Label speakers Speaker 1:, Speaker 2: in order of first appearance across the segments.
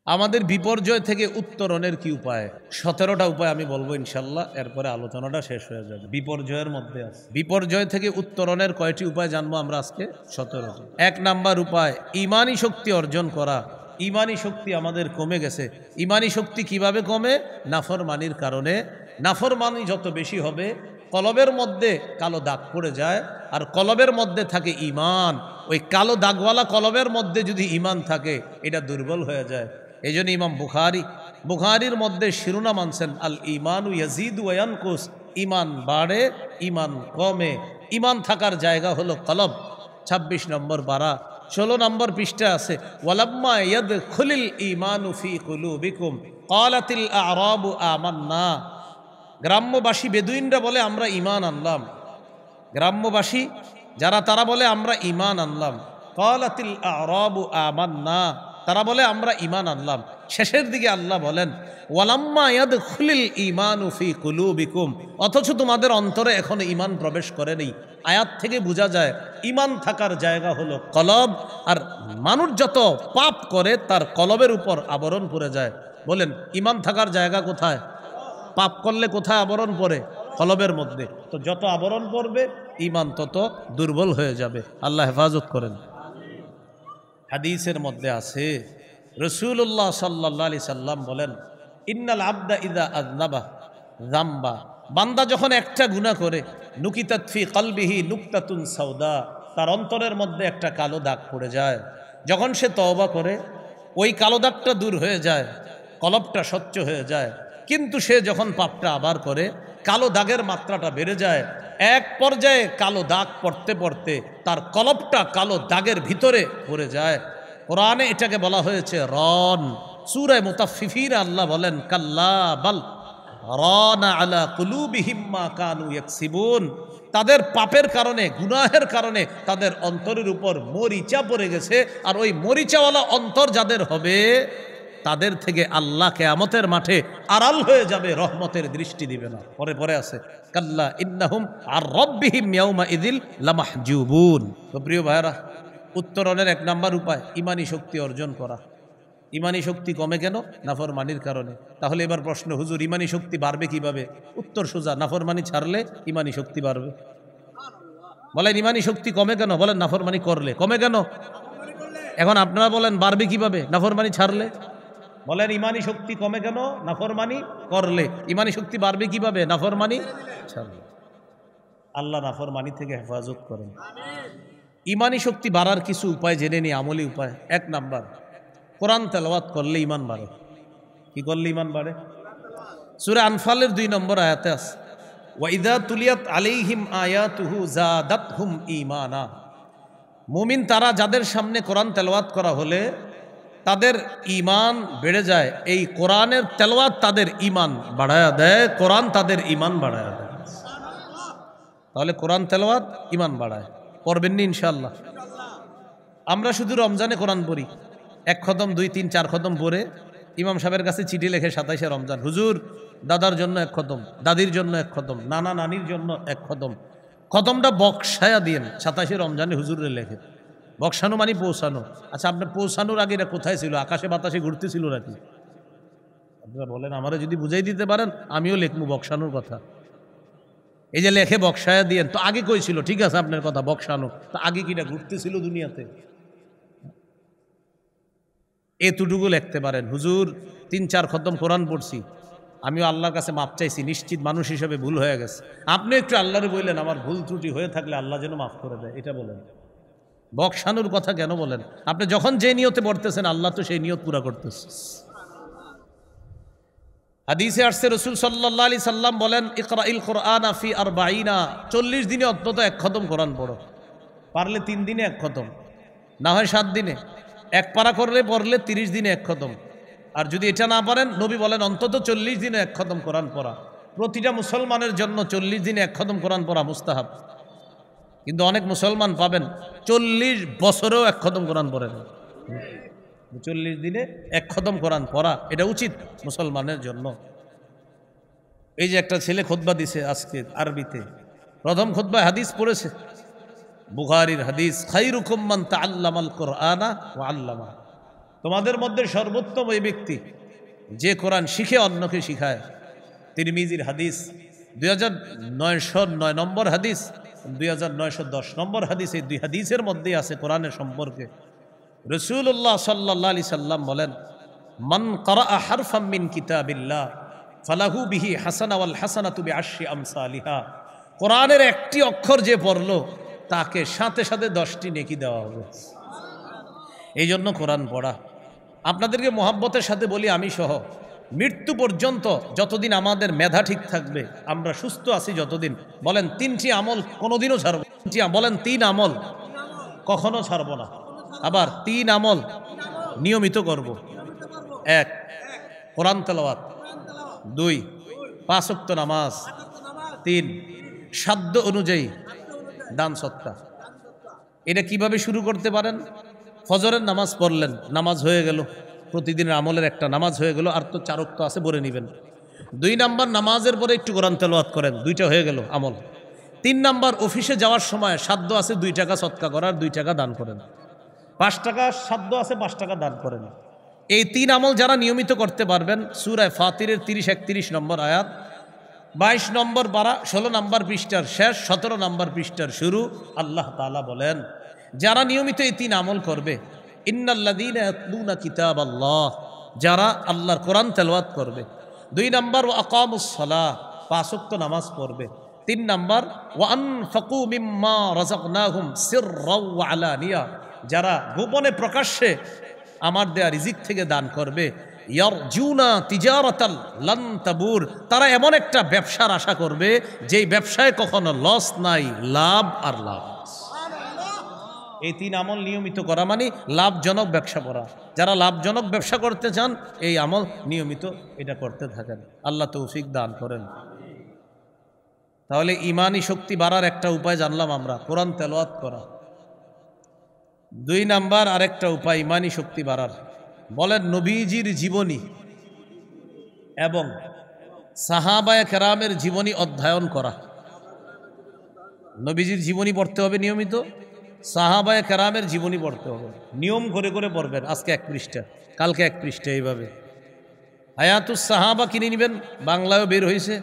Speaker 1: আমাদের বিপর্যয় থেকে উত্তরণের কি উপায়? 17টা উপায় আমি বলবো ইনশাল্লাহ, এরপরে আলোচনাটা শেষ হয়ে যাবে। বিপর্যয়ের মধ্যে আছে, বিপর্যয় থেকে উত্তরণের কয়টি উপায় জানবো আমরা আজকে? 17টি। 1 নাম্বার উপায়, ইমানি শক্তি অর্জন করা। ইমানি শক্তি আমাদের কমে গেছে। ইমানি শক্তি কিভাবে কমে? নাফরমানির কারণে। নাফরমানি যত বেশি হবে, কলবের মধ্যে কালো দাগ পড়ে যায়, আর কলবের মধ্যে থাকে ইমান। ওই কালো দাগওয়ালা কলবের মধ্যে যদি ইমান থাকে, এটা দুর্বল হয়ে যায়। এই জন্য ইমাম বুখারীর মধ্যে শিরোনাম আনছেন আল ইমানু ইয়াজিদু ওয়া ইয়ানকুস, ইমান বাড়ে ইমান কমে। ইমান থাকার জায়গা হলো কলব। 26 নম্বর পারা 16 নম্বর পৃষ্ঠা আছে, ওয়ালাম্মা ইয়াদখুলিল ঈমানু ফি কুলুবিকুম ক্বালাতিল আ'রাবু আমান্না। গ্রাম্যবাসী বেদুইনরা বলে আমরা ঈমান আনলাম। গ্রাম্যবাসী যারা, তারা বলে আমরা ঈমান আনলাম। ক্বালাতিল আ'রাবু আমান্না, তারা বলে আমরা ঈমান আনলাম। শেষের দিকে আল্লাহ বলেন ওয়ালাম্মা ইয়াদখুলিল ঈমানু ফি কুলুবিকুম, অথচ তোমাদের অন্তরে এখনো ঈমান প্রবেশ করেনি। আয়াত থেকে বোঝা যায় ঈমান থাকার জায়গা হলো কলব, আর মানুষ যত পাপ করে তার কলবের উপর আবরণ পড়ে যায়। বলেন ঈমান থাকার জায়গা কোথায়? পাপ করলে কোথায় আবরণ পড়ে? কলবের মধ্যে। তো যত আবরণ পড়বে ঈমান তত দুর্বল হয়ে যাবে। আল্লাহ হেফাজত করেন। হাদিসের মধ্যে আছে, রাসূলুল্লাহ সাল্লাল্লাহু আলাইহি সাল্লাম বলেন, ইন্নাল আবদা ইযা আযনাবা যামবা, বান্দা যখন একটা গুনাহ করে, নুকিতাত ফি কলবিহি নুকতাতুন সাউদা, তার অন্তরের মধ্যে একটা কালো দাগ পড়ে যায়। যখন সে তওবা করে, ওই কালো দাগটা দূর হয়ে যায়, কলবটা স্বচ্ছ হয়ে যায়। কিন্তু সে যখন পাপটা আবার করে, কালো দাগের মাত্রাটা বেড়ে যায়। এক পর্যায়ে কালো দাগ পড়তে পড়তে তার কলবটা কালো দাগের ভিতরে পড়ে যায়। কোরআনে এটাকে বলা হয়েছে রন। সূরা মুতাফফিফিন আল্লাহ বলেন কাল্লা বাল রানা আলা কুলুবিহিম মা কানু ইয়াকসিবুন, তাদের পাপের কারণে, গুনাহের কারণে তাদের অন্তরের উপর মরিচা পড়ে গেছে। আর ওই মরিচাওয়ালা অন্তর যাদের হবে, তাদের থেকে আল্লাহ কিয়ামতের মাঠে আড়াল হয়ে যাবে, রহমতের দৃষ্টি দিবে না। পরে পরে আছে কাল্লা ইন্নাহুম আর রব্বিহিম ইয়াউমা ইযিল লামাহজুবুন। তো প্রিয় ভাইরা, উত্তরণের 1 নাম্বার উপায় ইমানি শক্তি অর্জন করা। ইমানি শক্তি কমে কেন? নাফরমানির কারণে। তাহলে এবার প্রশ্ন, হুজুর ইমানি শক্তি বাড়বে কিভাবে? উত্তর সোজা, নাফরমানি ছাড়লে ইমানি শক্তি বাড়বে। বলেন ইমানি শক্তি কমে কেন? বলেন নাফরমানি করলে। কমে কেন? এখন আপনারা বলেন বাড়বে কিভাবে? নাফরমানি ছাড়লে। বলেন ইমানি শক্তি কমে কেন? নাফরমানি করলে। ইমানি শক্তি বাড়বে কিভাবে? নাফরমানি ছাড়লে। আল্লাহ নাফরমানি থেকে হেফাজত করেন। ইমানি শক্তি বাড়ার কিছু উপায় জেনে নি, আমলি উপায়। 1 নাম্বার, কোরআন তেলাওয়াত করলে ঈমান বাড়ে। কি করলে ঈমান বাড়ে? সূরা আনফালের 2 নম্বর আয়াতে আছে, ওয়া ইযা তুলিয়াত আলাইহিম আয়াতুহু যাদাতহুম ঈমানা। মুমিন তারা যাদের সামনে কোরআন তেলাওয়াত করা হলে তাদের ঈমান বেড়ে যায়। এই কোরআনের তেলাওয়াত তাদের ঈমান বাড়ায়া দেয়, কোরআন তাদের ঈমান বাড়ায়া দেয়। তাহলে কোরআন তেলাওয়াত ঈমান বাড়ায়। পড়বেন নি ইনশাআল্লাহ? আমরা শুধু রমজানে কোরআন পড়ি, 1 খতম 2 3 4 খতম পড়ে ইমাম সাহেবের কাছে চিঠি লেখে 27শে রমজান, হুজুর দাদার জন্য 1 খতম, দাদির জন্য 1 খতম, নানা নানির জন্য 1 খতম। খতমটা বক্সায়া দিয়েন 27শে রমজানে হুজুরে লেখে। বক্সানো মানে পৌঁছানো। আচ্ছা, আপনার পৌঁছানোর আগে এটা কোথায় ছিল? আকাশে বাতাসে ঘুরতেছিল নাকি? আপনারা বলেন, আমারা যদি বুঝাই দিতে পারেন আমিও লিখবো বক্সানোর কথা। এই যে লেখে বক্সায়া দিয়েন, তো আগে কই ছিল? ঠিক আছে আপনার কথা, বক্সানো। তো আগে কিটা ঘুরতেছিল দুনিয়াতে? এতটুকু লিখতে পারেন, হুজুর 3 4 খতম কোরআন পড়ছি, আমিও আল্লাহর কাছে মাপ চাইছি, নিশ্চিত মানুষ হিসেবে ভুল হয়ে গেছে। আপনি একটু আল্লাহরে বললেন আমার ভুল ত্রুটি হয়ে থাকলে আল্লাহ যেন মাফ করে দেয়, এটা বলেন। বক্সানোর কথা কেন বলেন? আপনি যখন যে নিয়তে পড়তেছেন আল্লাহ তো সেই নিয়ত পুরা করতেছে। হাদিসে আসছে রাসূল সাল্লাল্লাহু আলাইহি সাল্লাম বলেন, ইকরাইল কুরআনা ফি 40, 40 দিনে অন্তত 1 খতম কোরআন পড়ো। পারলে 3 দিনে 1 খতম, না হয় 7 দিনে 1 পারা করলে পড়লে 30 দিনে 1 খতম। আর যদি এটা না পারেন, নবী বলেন অন্তত 40 দিনে 1 খতম কোরআন পড়া। প্রতিটা মুসলমানের জন্য 40 দিনে 1 খতম কোরআন পড়া মুস্তাহাব। কিন্তু অনেক মুসলমান পাবেন 40 বছরেও 1 খতম কোরআন পড়ে না। 40 দিনে 1 খতম কোরআন পড়া এটা উচিত মুসলমানের জন্য। এই যে একটা ছেলে খুতবা দিছে আজকে আরবিতে, প্রথম খুতবায় হাদিস পড়েছে, বুখারীর হাদিস, খায়রুকুম মান তাআল্লামাল কুরআনা ওয়া আল্লামা। তোমাদের মধ্যে সর্বোত্তম ওই ব্যক্তি যে কোরআন শিখে অন্যকে শিখায়। তিরমিজির হাদিস 2909 নম্বর হাদিস, 2910 নম্বর হাদিস, এই দুই হাদিসের মধ্যেই আছে কোরআনের সম্পর্কে। রাসূলুল্লাহ সাল্লাল্লাহু আলাইহি সাল্লাম বলেন, মান ক্বারাআ হারফাম মিন কিতাবিল্লাহ ফালাহু বিহি হাসানা ওয়াল হাসানাতু বিআশরি আমসালিহা। কোরআনের একটি অক্ষর যে পড়লো তাকে সাথে সাথে 10টি নেকি দেওয়া হবে। এই জন্য কোরআন পড়া। আপনাদেরকে মোহাব্বতের সাথে বলি, আমি সহ মৃত্যু পর্যন্ত যতদিন আমাদের মেধা ঠিক থাকবে, আমরা সুস্থ আছি যতদিন, বলেন 3টি আমল কোনোদিনও ছাড়ব। বলেন 3 আমল কখনো ছাড়ব না। আবার 3 আমল নিয়মিত করব। 1 কোরআন তেলাওয়াত, 2 5 ওয়াক্ত নামাজ, 3 সাধ্য অনুযায়ী দান সদকা। এটা কিভাবে শুরু করতে পারেন? ফজরের নামাজ পড়লেন, নামাজ হয়ে গেল, প্রতিদিনের আমলের একটা নামাজ হয়ে গেল, আর তো 4 ওয়াক্ত আছে পড়ে নেবেন। 2 নাম্বার নামাজের পরে একটু কোরআন তেলাওয়াত করেন, 2টা হয়ে গেল আমল। 3 নাম্বার অফিসে যাওয়ার সময় সাধ্য আছে 2 টাকা সদকা করার, 2 টাকা দান করেন। 5 টাকা সাধ্য আছে 5 টাকা দান করেন। এই 3 আমল যারা নিয়মিত করতে পারবেন, সূরা ফাতিরের 30-31 নম্বর আয়াত, 22 নম্বর পারা 16 নম্বর পৃষ্ঠার শেষ, 17 নম্বর পৃষ্ঠার শুরু, আল্লাহ তাআলা বলেন যারা নিয়মিত এই 3 আমল করবে, ইন্নাল্লাযীনা ইয়াতলুনা কিতাবাল্লাহ, যারা আল্লাহর কোরআন তেলাওয়াত করবে। 2 নম্বর ওয়া আকামুস সালাহ, 5 ওয়াক্ত নামাজ পড়বে। 3 নম্বর ওয়া আনফাকু মিম্মা রাযাকনাহুম সিররাও ওয়া আলানিয়া, যারা গোপনে প্রকাশ্যে আমার দেয়া রিজিক থেকে দান করবে। ইয়ারজুনা তিজারাতাল লান তাবুর, তারা এমন একটা ব্যবসার আশা করবে যেই ব্যবসায় কখনো লস নাই, লাভ আর লাভ। এই 3 আমল নিয়মিত করা মানে লাভজনক ব্যবসা করা। যারা লাভজনক ব্যবসা করতে চান এই আমল নিয়মিত এটা করতে থাকেন। আল্লাহ তৌফিক দান করেন। তাহলে ইমানি শক্তি বাড়ার একটা উপায় জানলাম আমরা, কোরআন তেলাওয়াত করা। 2 নাম্বার আরেকটা উপায় ইমানি শক্তি বাড়ার, বলেন নবীজির জীবনী এবং সাহাবায়ে কেরামের জীবনী অধ্যয়ন করা। নবীজির জীবনী পড়তে হবে নিয়মিত, সাহাবায়ে কেরামের জীবনী পড়তে হবে, নিয়ম করে করে পড়বেন। আজকে 1 পৃষ্ঠা, কালকে 1 পৃষ্ঠা, এইভাবে। হায়াতুস সাহাবা কিনে নেবেন, বাংলায়ও বের হয়েছে,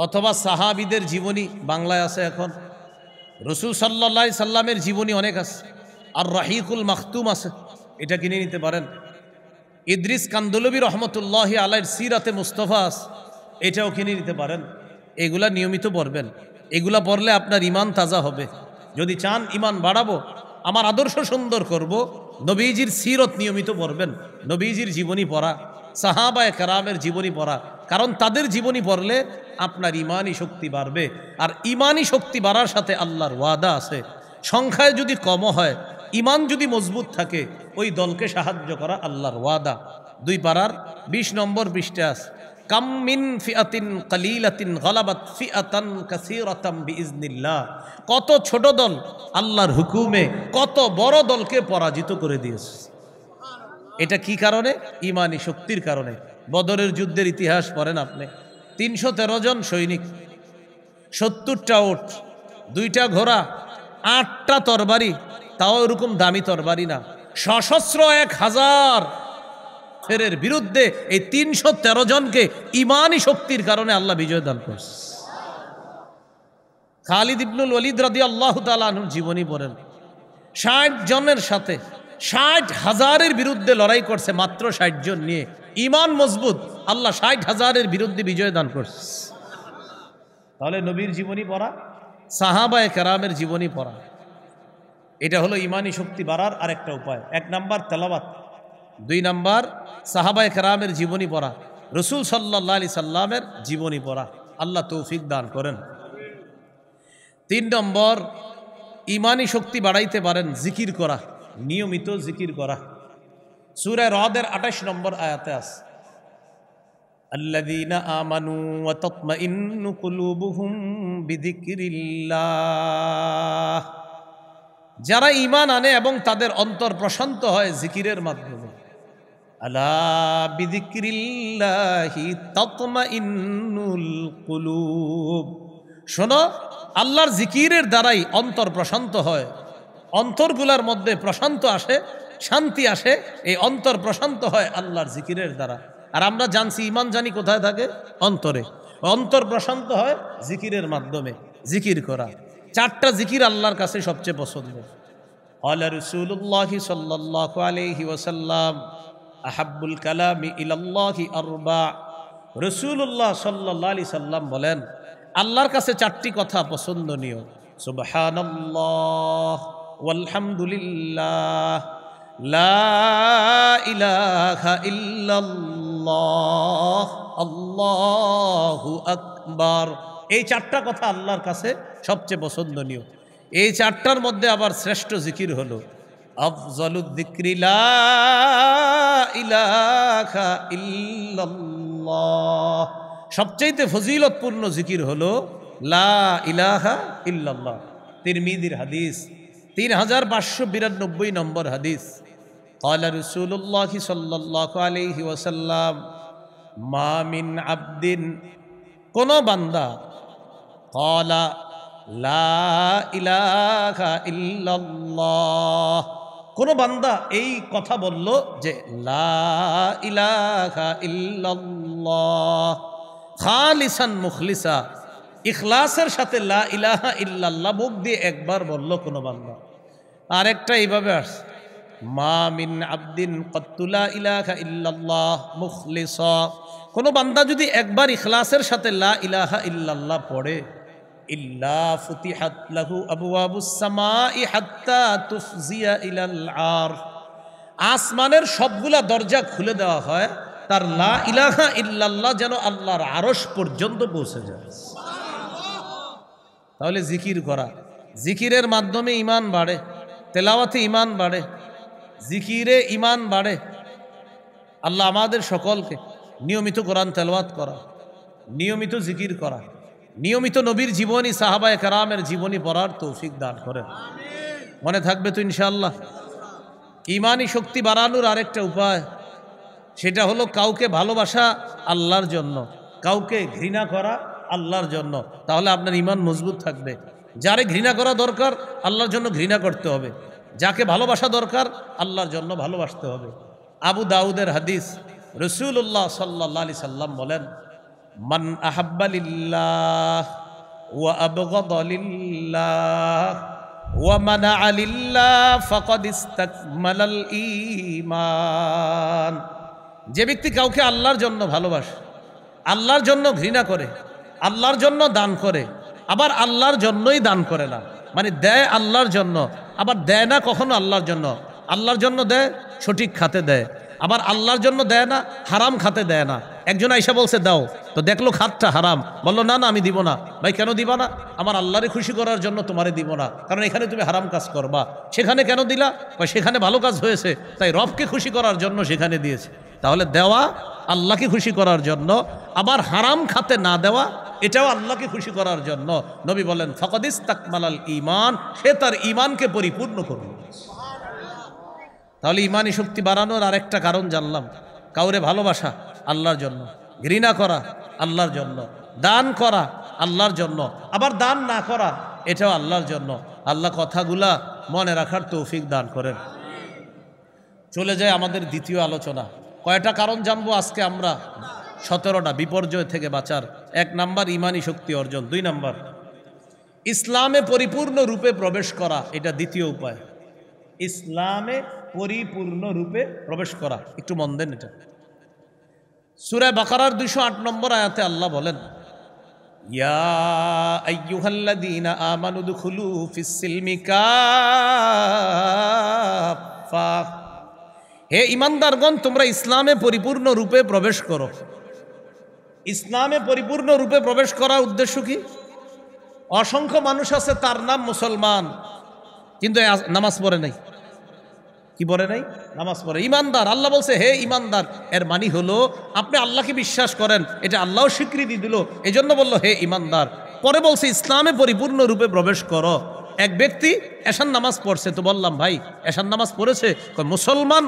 Speaker 1: অথবা সাহাবীদের জীবনী বাংলায় আছে এখন। রাসূল সাল্লাল্লাহু আলাইহি সাল্লামের জীবনী অনেক আছে, আর রাহিকুল মাখতুম আছে, এটা কিনে নিতে পারেন। ইদ্রিস কান্দলবী রহমতুল্লাহি আলাইহির সিরাতে মুস্তাফা আছে, এটাও কিনে নিতে পারেন। এগুলা নিয়মিত পড়বেন, এগুলা পড়লে আপনার ইমান তাজা হবে। যদি চান ইমান বাড়াবো, আমার আদর্শ সুন্দর করব, নবীজির সিরত নিয়মিত পড়বেন, নবীজির জীবনী পড়া, সাহাবায়ে কেরামের জীবনী পড়া। কারণ তাদের জীবনী পড়লে আপনার ইমানি শক্তি বাড়বে, আর ইমানি শক্তি বাড়ার সাথে আল্লাহর ওয়াদা আছে, সংখ্যায় যদি কম হয়, ইমান যদি মজবুত থাকে, ওই দলকে সাহায্য করা আল্লাহর ওয়াদা। 2 পারার 20 নম্বর পৃষ্ঠা আছে, কাম মিন ফিআতিন কালিলাতিন গালাবাত ফিআতান কাসীরাতাম বিইজনিল্লাহ। কত ছোট দল আল্লাহর হুকুমে কত বড় দলকে পরাজিত করে দিয়েছে। এটা কি কারণে? ইমানি শক্তির কারণে। বদরের যুদ্ধের ইতিহাস পড়েন আপনি, 313 জন সৈনিক, 70টা উট, 2টা ঘোড়া, 8টা তরবারি, তাও এরকম দামি তরবারি না, সশস্ত্র 1000 ফেরের বিরুদ্ধে এই 313 জনকে ইমানি শক্তির কারণে আল্লাহ বিজয় দান করছে। খালিদ ইবনুল ওয়ালিদ রাদিয়াল্লাহু তাআলা আনহুর জীবনী পড়েন, 60 জনের সাথে 60,000-এর বিরুদ্ধে লড়াই করছে, মাত্র 60 জন নিয়ে, ইমান মজবুত, আল্লাহ 60,000-এর বিরুদ্ধে বিজয় দান করছে। তাহলে নবীর জীবনী পড়া, সাহাবায়ে কেরামের জীবনী পড়া, এটা হলো ইমানি শক্তি বাড়ার আরেকটা উপায়। 1 নাম্বার তেলাওয়াত, 2 নাম্বার সাহাবায়ে কেরামের জীবনী পড়া, রাসূল সাল্লাল্লাহু আলাইহি সাল্লামের জীবনী পড়া। আল্লাহ তৌফিক দান করেন। 3 নম্বর ইমানি শক্তি বাড়াইতে পারেন জিকির করা, নিয়মিত জিকির করা। সূরা রদের 28 নম্বর আয়াতে আছে, আল্লাযীনা আমানু ওয়া তাতমাইন্নু কুলুবুহুম বিযিকরিল্লাহ, যারা ঈমান আনে এবং তাদের অন্তর প্রশান্ত হয় জিকিরের মাধ্যমে। আলা বিযিকরিল্লাহি তাতমাইন্নুল কুলুব, শোনো, আল্লাহর জিকিরের দ্বারাই অন্তর প্রশান্ত হয়, অন্তরগুলার মধ্যে প্রশান্ত আসে, শান্তি আসে, এই অন্তর প্রশান্ত হয় আল্লাহর জিকিরের দ্বারা। আর আমরা জানছি ইমান জানি কোথায় থাকে? অন্তরে। অন্তর প্রশান্ত হয় জিকিরের মাধ্যমে, জিকির করা। 4টা জিকির আল্লাহর কাছে সবচেয়ে পছন্দ। ক্বালা রাসূলুল্লাহ সাল্লাল্লাহু আলাইহি ওয়াসাল্লাম আহাব্বুল কালামি ইলাল্লাহি আরবা। রাসূলুল্লাহ সাল্লাল্লাহু আলাইহি সাল্লাম বলেন, আল্লাহর কাছে 4টি কথা পছন্দনীয়। সুবহানাল্লাহ ওয়ালহামদুলিল্লাহ লা ইলাহা ইল্লাল্লাহ আল্লাহু আকবার। এই 4টা কথা আল্লাহর কাছে সবচেয়ে পছন্দনীয়। এই 4টার মধ্যে আবার শ্রেষ্ঠ জিকির হলো আফজালুদ যিকরি লা ইলাহা ইল্লাল্লাহ। সবচেয়ে ফজিলতপূর্ণ জিকির হলো লা ইলাহা ইল্লাল্লাহ। তিরমিজির হাদিস, 3592 নম্বর হাদিস। ক্বালা রাসূলুল্লাহ সাল্লাল্লাহু আলাইহি ওয়াসাল্লাম মা মিন আবদিন, কোন বান্দা ক্বালা লা ইলাহা ইল্লাল্লাহ, কোন বান্দা এই কথা বলল যে লা ইলাহা ইল্লাল্লাহ খালিসান মুখলিসা, ইখলাসের সাথে লা ইলাহা ইল্লাল্লাহ মুখ দিয়ে একবার বলল কোন বান্দা। আরেকটা এইভাবে আসছে মা মিন আবদিন ক্বাত্তু লা ইলাহা ইল্লাল্লাহ মুখলিসা, কোন বান্দা যদি একবার ইখলাসের সাথে লা ইলাহা ইল্লাল্লাহ পড়ে ইল্লা ফুতিহাত লাহু আবওয়াবুস সামাই হাত্তা তুফজিয়া ইলাল আরশ, আসমানের সবগুলা দরজা খুলে দেওয়া হয় তার লা ইলাহা ইল্লাল্লাহ যেন আল্লাহর আরশ পর্যন্ত পৌঁছে যায়। তাহলে জিকির করা, জিকিরের মাধ্যমে ঈমান বাড়ে, তেলাওয়াতে ঈমান বাড়ে, জিকিরে ঈমান বাড়ে। আল্লাহ আমাদের সকলকে নিয়মিত কোরআন তেলাওয়াত করা, নিয়মিত জিকির করা, নিয়মিত নবীর জীবনী, সাহাবায়ে কেরামের জীবনী পড়ার তৌফিক দান করেন। মনে থাকবে তো ইনশাআল্লাহ। ঈমানি শক্তি বাড়ানোর আরেকটা উপায়, সেটা হলো কাউকে ভালোবাসা আল্লাহর জন্য, কাউকে ঘৃণা করা আল্লাহর জন্য। তাহলে আপনার ঈমান মজবুত থাকবে। যারে ঘৃণা করা দরকার আল্লাহর জন্য ঘৃণা করতে হবে, যাকে ভালোবাসা দরকার আল্লাহর জন্য ভালোবাসতে হবে। আবু দাউদের হাদিস, রাসূলুল্লাহ সাল্লাল্লাহু আলাইহি সাল্লাম বলেন মান আহাব্বা লিল্লাহ ওয়া আবগাদা লিল্লাহ ওয়া মানাআ লিল্লাহ ফাকাদ ইসতাকমালাল ঈমান। যে ব্যক্তি কাউকে আল্লাহর জন্য ভালোবাসে, আল্লাহর জন্য ঘৃণা করে, আল্লাহর জন্য দান করে, আবার আল্লাহর জন্যই দান করে না, মানে দেয় আল্লাহর জন্য, আবার দেয় না কখনো আল্লাহর জন্য। আল্লাহর জন্য দেয়, সঠিক খাতে দেয়, আবার আল্লাহর জন্য দেয় না, হারাম খাতে দেয় না। একজন আইসা বলছে দাও, তো দেখলো খাতটা হারাম, বললো না না আমি দিব না। ভাই কেন দিবা না? আমার আল্লাহরে খুশি করার জন্য তোমারে দিব না, কারণ এখানে তুমি হারাম কাজ করবা। সেখানে কেন দিলা? সেখানে ভালো কাজ হয়েছে, তাই রবকে খুশি করার জন্য সেখানে দিয়েছে। তাহলে দেওয়া আল্লাহকে খুশি করার জন্য, আবার হারাম খাতে না দেওয়া এটাও আল্লাহকে খুশি করার জন্য। নবী বলেন ফাকাদ ইসতাকমালাল ঈমান, সে তার ঈমানকে পরিপূর্ণ করবে। তাহলে ঈমানি শক্তি বাড়ানোর আরেকটা কারণ জানলাম, কাউরে ভালোবাসা আল্লাহর জন্য, ঘৃণা করা আল্লাহর জন্য, দান করা আল্লাহর জন্য, আবার দান না করা এটাও আল্লাহর জন্য। আল্লাহ কথাগুলা মনে রাখার তৌফিক দান করেন। চলে যায় আমাদের দ্বিতীয় আলোচনা। কয়টা কারণ জানবো আজকে আমরা? 17টা বিপর্যয় থেকে বাঁচার। 1 নাম্বার ঈমানি শক্তি অর্জন, 2 নাম্বার ইসলামে পরিপূর্ণ রূপে প্রবেশ করা, এটা দ্বিতীয় উপায়। ইসলামে পরিপূর্ণ রূপে প্রবেশ করা, একটু মন দেন। এটা সূরা বাকারার 208 নম্বর আয়াতে আল্লাহ বলেন ইয়া আইয়ুহাল্লাযীনা আমানু দুখুলু ফিস সিলমি কাফা, হে ঈমানদারগণ তোমরা ইসলামে পরিপূর্ণ রূপে প্রবেশ করো। ইসলামে পরিপূর্ণ রূপে প্রবেশ করার উদ্দেশ্য কি? অসংখ্য মানুষ আছে তার নাম মুসলমান, কিন্তু নামাজ পড়ে নাই। কি পড়ে নাই? নামাজ পড়ে। ঈমানদার, আল্লাহ বলছে হে ঈমানদার, এর মানে হলো আপনি আল্লাহকে বিশ্বাস করেন, এটা আল্লাহও স্বীকৃতি দিল, এজন্য বলল হে ঈমানদার। পরে বলছে ইসলামে পরিপূর্ণ রূপে প্রবেশ করো। এক ব্যক্তি এশার নামাজ পড়ছে, তো বললাম ভাই এশার নামাজ পড়েছে? মুসলমান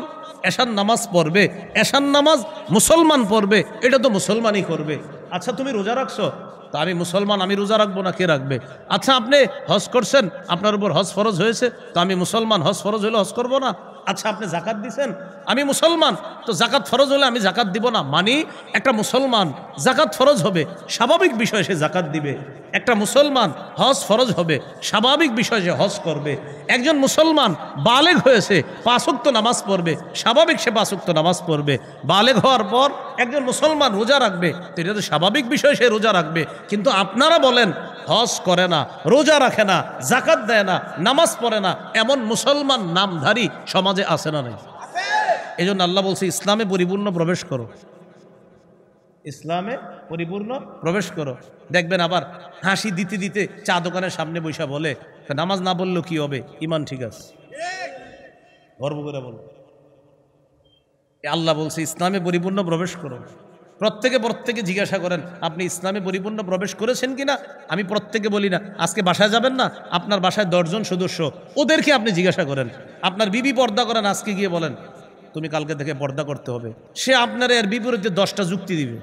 Speaker 1: এশার নামাজ পড়বে, এশার নামাজ মুসলমান পড়বে, এটা তো মুসলমানই করবে। আচ্ছা তুমি রোজা রাখছো? তো আমি মুসলমান, আমি রোজা রাখবো না, কে রাখবে? আচ্ছা আপনি হজ করছেন, আপনার উপর হজ ফরজ হয়েছে, তো আমি মুসলমান, হজ ফরজ হলে হজ করবো না? আচ্ছা আপনি জাকাত দিছেন, আমি মুসলমান, তো জাকাত ফরজ হলে আমি জাকাত দিব না? মানে একটা মুসলমান জাকাত ফরজ হবে, স্বাভাবিক বিষয় সে জাকাত দিবে। একটা মুসলমান হজ ফরজ হবে, স্বাভাবিক বিষয় সে হজ করবে। একজন মুসলমান বালেগ হয়েছে, 5 ওয়াক্ত নামাজ পড়বে, স্বাভাবিক সে 5 ওয়াক্ত নামাজ পড়বে। বালেগ হওয়ার পর একজন মুসলমান রোজা রাখবে, তো এটা তো স্বাভাবিক বিষয় সে রোজা রাখবে। কিন্তু আপনারা বলেন হজ করে না, রোজা রাখে না, জাকাত দেয় না, নামাজ পড়ে না, এমন মুসলমান নামধারী সমাজে আছে না নাই? এই জন্য আল্লাহ বলছে ইসলামে পরিপূর্ণ প্রবেশ করো, ইসলামে পরিপূর্ণ প্রবেশ করো। দেখবেন আবার হাসি দিতে দিতে চা দোকানের সামনে বৈশা বলে নামাজ না বললেও কি হবে, ইমান ঠিক আছে, গর্ব করে বলো। আল্লাহ বলছে ইসলামে পরিপূর্ণ প্রবেশ করো। প্রত্যেকে জিজ্ঞাসা করেন আপনি ইসলামে পরিপূর্ণ প্রবেশ করেছেন কিনা। আমি প্রত্যেকে বলি না, আজকে বাসায় যাবেন না, আপনার বাসায় 10 জন সদস্য, ওদেরকে আপনি জিজ্ঞাসা করেন। আপনার বিবি পর্দা করেন, আজকে গিয়ে বলেন তুমি কালকে থেকে পর্দা করতে হবে, সে আপনার এর বিপরীতে 10টা যুক্তি দিবে।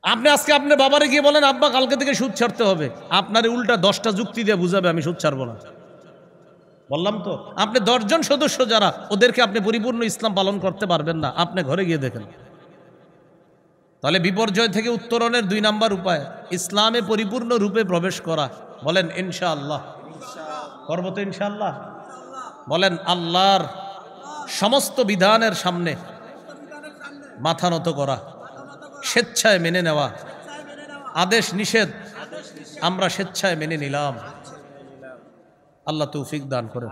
Speaker 1: আপনি আজকে আপনার বাবারে গিয়ে বলেন আব্বা কালকে থেকে সুদ ছাড়তে হবে, আপনার উল্টা 10টা যুক্তি দিয়ে বুঝাবে আমি সুদ ছাড়বো না। বললাম তো, আপনি 10 জন সদস্য যারা, ওদেরকে আপনি পরিপূর্ণ ইসলাম পালন করতে পারবেন না। আপনি ঘরে গিয়ে দেখেন। তাহলে বিপর্যয় থেকে উত্তরণের 2 নাম্বার উপায় ইসলামে পরিপূর্ণ রূপে প্রবেশ করা। বলেন ইনশাআল্লাহ করব তো ইনশাআল্লাহ। বলেন আল্লাহর সমস্ত বিধানের সামনে মাথা নত করা, স্বেচ্ছায় মেনে নেওয়া, আদেশ নিষেধ আমরা স্বেচ্ছায় মেনে নিলাম। আল্লাহ তৌফিক দান করেন।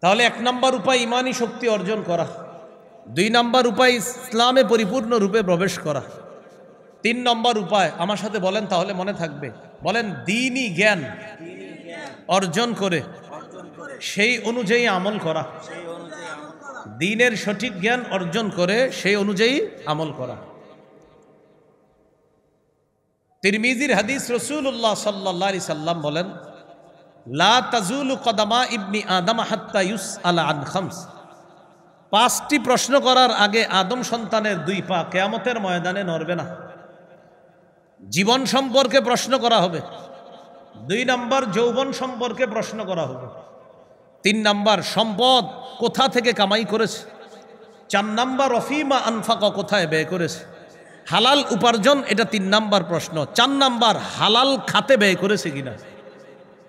Speaker 1: তাহলে 1 নাম্বার উপায় ইমানি শক্তি অর্জন করা, 2 নাম্বার উপায় ইসলামে পরিপূর্ণ রূপে প্রবেশ করা, 3 নম্বর উপায় আমার সাথে বলেন তাহলে মনে থাকবে। বলেন দ্বীনি জ্ঞান অর্জন করে সেই অনুযায়ী আমল করা। দ্বীনের সঠিক জ্ঞান অর্জন করে সেই অনুযায়ী আমল করা। তিরমিজির হাদিস, রাসূলুল্লাহ সাল্লাল্লাহু আলাইহি সাল্লাম বলেন লা তাজুলু কদামা ইবনি আদম হাত্তা ইউসআলা আন খামস। 5টি প্রশ্ন করার আগে আদম সন্তানের 2 পা কিয়ামতের ময়দানে নড়বে না। জীবন সম্পর্কে প্রশ্ন করা হবে, 2 নাম্বার যৌবন সম্পর্কে প্রশ্ন করা হবে, 3 নাম্বার সম্পদ কোথা থেকে কামাই করেছে, 4 নাম্বার রফিমা আনফাকা কোথায় ব্যয় করেছে। হালাল উপার্জন এটা 3 নাম্বার প্রশ্ন। 4 নাম্বার হালাল খাতে ব্যয় করেছে কিনা।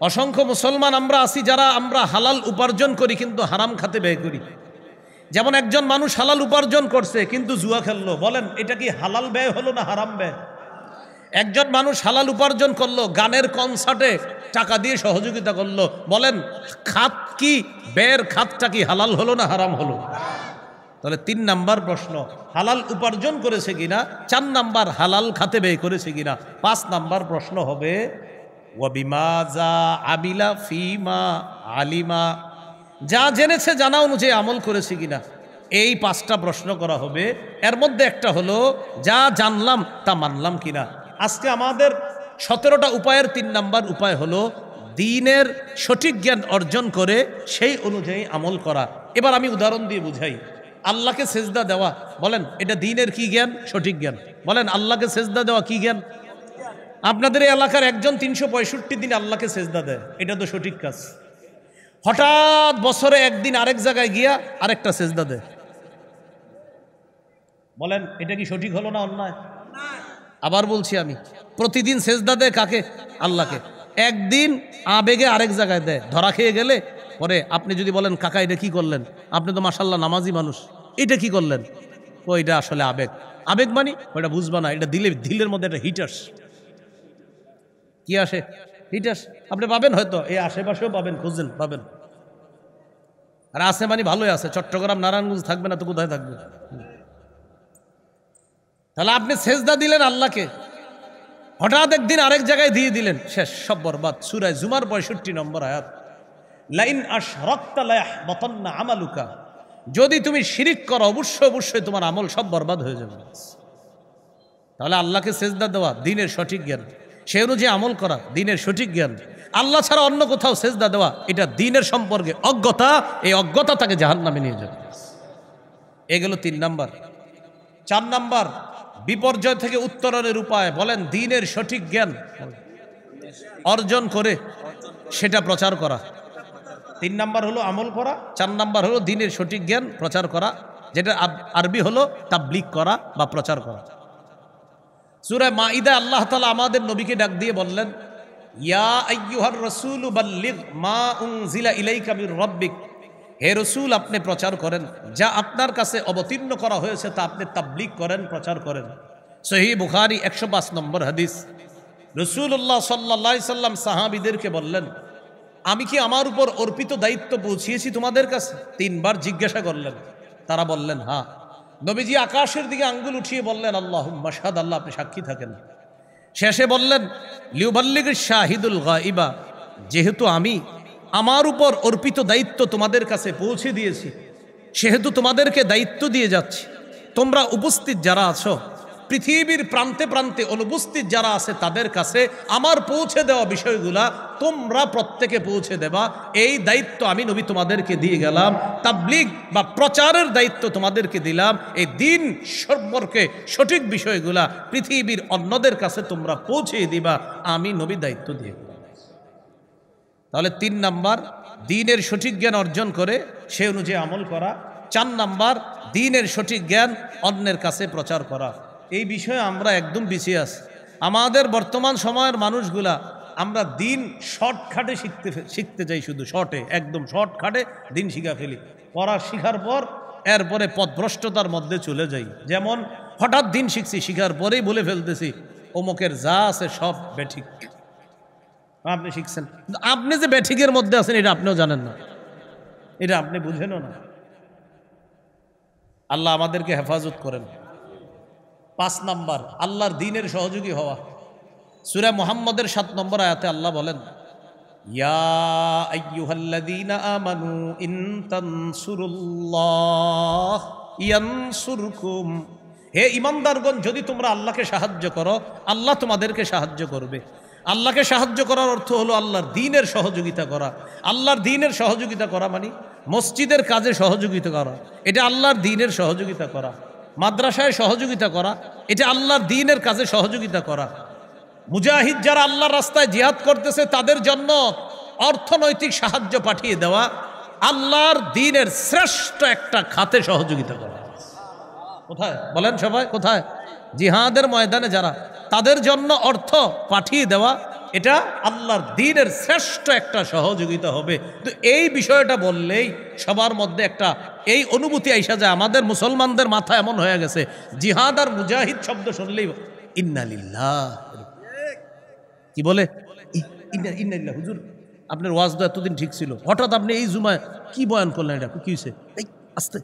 Speaker 1: অসংখ্য মুসলমান আমরা আছি যারা আমরা হালাল উপার্জন করি কিন্তু হারাম খাতে ব্যয় করি। যেমন একজন মানুষ হালাল উপার্জন করছে কিন্তু জুয়া খেললো, বলেন এটা কি হালাল ব্যয় হলো না হারাম ব্যয়? একজন মানুষ হালাল উপার্জন করলো, গানের কনসার্টে টাকা দিয়ে সহযোগিতা করলো, বলেন খাত কি, ব্যয়ের খাতটা কি হালাল হলো না হারাম হলো? তাহলে 3 নাম্বার প্রশ্ন হালাল উপার্জন করেছে কিনা, 4 নাম্বার হালাল খাতে ব্যয় করেছে কিনা, 5 নাম্বার প্রশ্ন হবে ওয়াবিমাজা আবিলা ফিমা আলিমা, যা জেনেছে জানা অনুযায়ী আমল করেছে কিনা। এই 5টা প্রশ্ন করা হবে। এর মধ্যে একটা হলো যা জানলাম তা মানলাম কিনা। আজকে আমাদের 17টা উপায়ের 3 নাম্বার উপায় হলো দ্বীনের সঠিক জ্ঞান অর্জন করে সেই অনুযায়ী আমল করা। এবার আমি উদাহরণ দিয়ে বুঝাই। আল্লাহকে সেজদা দেওয়া, বলেন এটা দ্বীনের কি জ্ঞান? সঠিক জ্ঞান। বলেন আল্লাহকে সেজদা দেওয়া কি জ্ঞান? আপনাদের এই এলাকার একজন 365 দিন আল্লাহকে সেজদা দেয়, এটা তো সঠিক কাজ। হঠাৎ বছরে একদিন আরেক জায়গায় গিয়া আরেকটা সেজদা দেয়, বলেন এটা কি সঠিক হলো না অন্যায়? আবার বলছি আমি, প্রতিদিন সেজদা দেয় কাকে? আল্লাহকে। একদিন আবেগে আরেক জায়গায় দেয়, ধরা খেয়ে গেলে পরে আপনি যদি বলেন কাকা এটা কি করলেন, আপনি তো মাশাল্লাহ নামাজি মানুষ, এটা কি করলেন? ও এটা আসলে আবেগ। আবেগ মানে ওইটা বুঝবা না, এটা দিলের মধ্যে একটা হিটার্স কি আসে, হিটার্স আপনি পাবেন হয়তো এই আশেপাশেও পাবেন, খুঁজেন পাবেন। আর আছে মানে ভালোই আছে, চট্টগ্রাম নারায়ণগঞ্জ থাকবে না তো কোথায় থাকবে? তাহলে আপনি সেজদা দিলেন আল্লাহকে, হঠাৎ একদিন আরেক জায়গায় দিয়ে দিলেন, শেষ, সব বরবাদ। সূরা জুমার 65 নম্বর আয়াত, লাইন আশরাকতা লায়াহবাতান্না আমালুকা, যদি তুমি শিরিক করো অবশ্যই তোমার আমল সব বরবাদ হয়ে যাবে। তাহলে আল্লাহকে সেজদা দেওয়া দ্বীনের সঠিক জ্ঞান, সে অনুযায়ী আমল করা দ্বীনের সঠিক জ্ঞান। আল্লাহ ছাড়া অন্য কোথাও সেজদা দেওয়া এটা দ্বীনের সম্পর্কে অজ্ঞতা, এই অজ্ঞতা তাকে জাহান্নামে নিয়ে যাবে। এগুলো 3 নাম্বার। 4 নাম্বার বিপর্যয় থেকে উত্তরণের উপায়, বলেন দ্বীনের সঠিক জ্ঞান অর্জন করে সেটা প্রচার করা। 3 নাম্বার হলো আমল করা, 4 নাম্বার হলো দ্বীনের সঠিক জ্ঞান প্রচার করা, যেটা আরবি হলো তাবলীগ করা বা প্রচার করা। সূরা মাঈদা আল্লাহ তাআলা আমাদের নবীকে ডাক দিয়ে বললেন, ইয়া আইয়ুহার রাসূলু বাল্লিগ মা উনজিলা ইলাইকা মির রাব্বিক, হে রাসূল আপনি প্রচার করেন, যা আপনার কাছে অবতীর্ণ করা হয়েছে তা আপনি তাবলীগ করেন, প্রচার করেন। সহিহ বুখারী 105 নম্বর হাদিস। রাসূলুল্লাহ সাল্লাল্লাহু আলাইহি সাল্লাম সাহাবীদেরকে বললেন, আমি কি আমার উপর অর্পিত দায়িত্ব পৌঁছিয়েছি তোমাদের কাছে? 3 বার জিজ্ঞাসা করলেন। তারা বললেন হ্যাঁ। নবীজি আকাশের দিকে আঙ্গুল উঠিয়ে বললেন, আল্লাহুম্মা শাহাদ, আল্লাহ আপনি সাক্ষী থাকেন। শেষে বললেন, লিউবাল্লিগিশ শাহিদুল গায়বা, যেহেতু আমি আমার উপর অর্পিত দায়িত্ব তোমাদের কাছে পৌঁছে দিয়েছি, সেহেতু তোমাদেরকে দায়িত্ব দিয়ে যাচ্ছি, তোমরা উপস্থিত যারা আছো, পৃথিবীর প্রান্তে প্রান্তে অনুপস্থিত যারা আছে, তাদের কাছে আমার পৌঁছে দেওয়া বিষয়গুলা তোমরা প্রত্যেকে পৌঁছে দেবা, এই দায়িত্ব আমি নবী তোমাদেরকে দিয়ে গেলাম। তাবলীগ বা প্রচারের দায়িত্ব তোমাদেরকে দিলাম, এই দ্বীন সম্পর্কে সঠিক বিষয়গুলা পৃথিবীর অন্যদের কাছে তোমরা পৌঁছে দিবা, আমি নবী দায়িত্ব দিয়ে গেলাম। তাহলে 3 নাম্বার দ্বীনের সঠিক জ্ঞান অর্জন করে সে অনুযায়ী আমল করা, 4 নাম্বার দ্বীনের সঠিক জ্ঞান অন্যের কাছে প্রচার করা। এই বিষয়ে আমরা একদম পিছিয়ে আছি। আমাদের বর্তমান সময়ের মানুষগুলা আমরা দ্বীন শর্টকাটে শিখতে চাই, শুধু শর্টে, একদম শর্টকাটে দ্বীন শিখা ফেলি। পড়া শিখার পর এরপরে পথভ্রষ্টতার মধ্যে চলে যাই। যেমন হঠাৎ দ্বীন শিখছি, শিখার পরেই বলে ফেলতেছি অমুকের যা আছে সব বেঠিক। আপনি শিখছেন, আপনি যে বেঠিকের মধ্যে আছেন এটা আপনিও জানেন না, এটা আপনি বুঝেনও না। আল্লাহ আমাদেরকে হেফাজত করেন। 5 নাম্বার আল্লাহর দ্বীনের সহযোগী হওয়া। সূরা মুহাম্মদের 7 নম্বর আয়াতে আল্লাহ বলেন, ইয়া আইয়ুহাল্লাযীনা আমানু ইন তানসুরুল্লাহ ইয়ানসুরকুম, হে ঈমানদারগণ যদি তোমরা আল্লাহকে সাহায্য করো আল্লাহ তোমাদেরকে সাহায্য করবে। আল্লাহকে সাহায্য করার অর্থ হলো আল্লাহর দ্বীনের সহযোগিতা করা। আল্লাহর দ্বীনের সহযোগিতা করা মানে মসজিদের কাজে সহযোগিতা করা, এটা আল্লাহর দ্বীনের সহযোগিতা করা। মাদ্রাসায় সহযোগিতা করা, এটা আল্লাহর দ্বীনের কাজে সহযোগিতা করা। মুজাহিদ যারা আল্লাহর রাস্তায় জিহাদ করতেছে তাদের জন্য অর্থনৈতিক সাহায্য পাঠিয়ে দেওয়া, আল্লাহর দ্বীনের শ্রেষ্ঠ একটা খাতে সহযোগিতা করা। কোথায় বলেন সবাই, কোথায়? জিহাদের ময়দানে যারা, তাদের জন্য অর্থ পাঠিয়ে দেওয়া, এটা আল্লাহর দ্বীনের শ্রেষ্ঠ একটা সহযোগিতা হবে। তো এই বিষয়টা বললেই সবার মধ্যে একটা এই অনুভূতি আইসা যায়। আমাদের মুসলমানদের মাথা এমন হয়ে গেছে, জিহাদ আর মুজাহিদ শব্দ শুনলেই ইন্না লিল্লাহ, কি বলে ইন্না লিল্লাহ। হুজুর আপনার ওয়াজ তো এতদিন ঠিক ছিল, হঠাৎ আপনি এই জুমায় কি বয়ান করলেন, এটা কি হয়েছে? আস্তে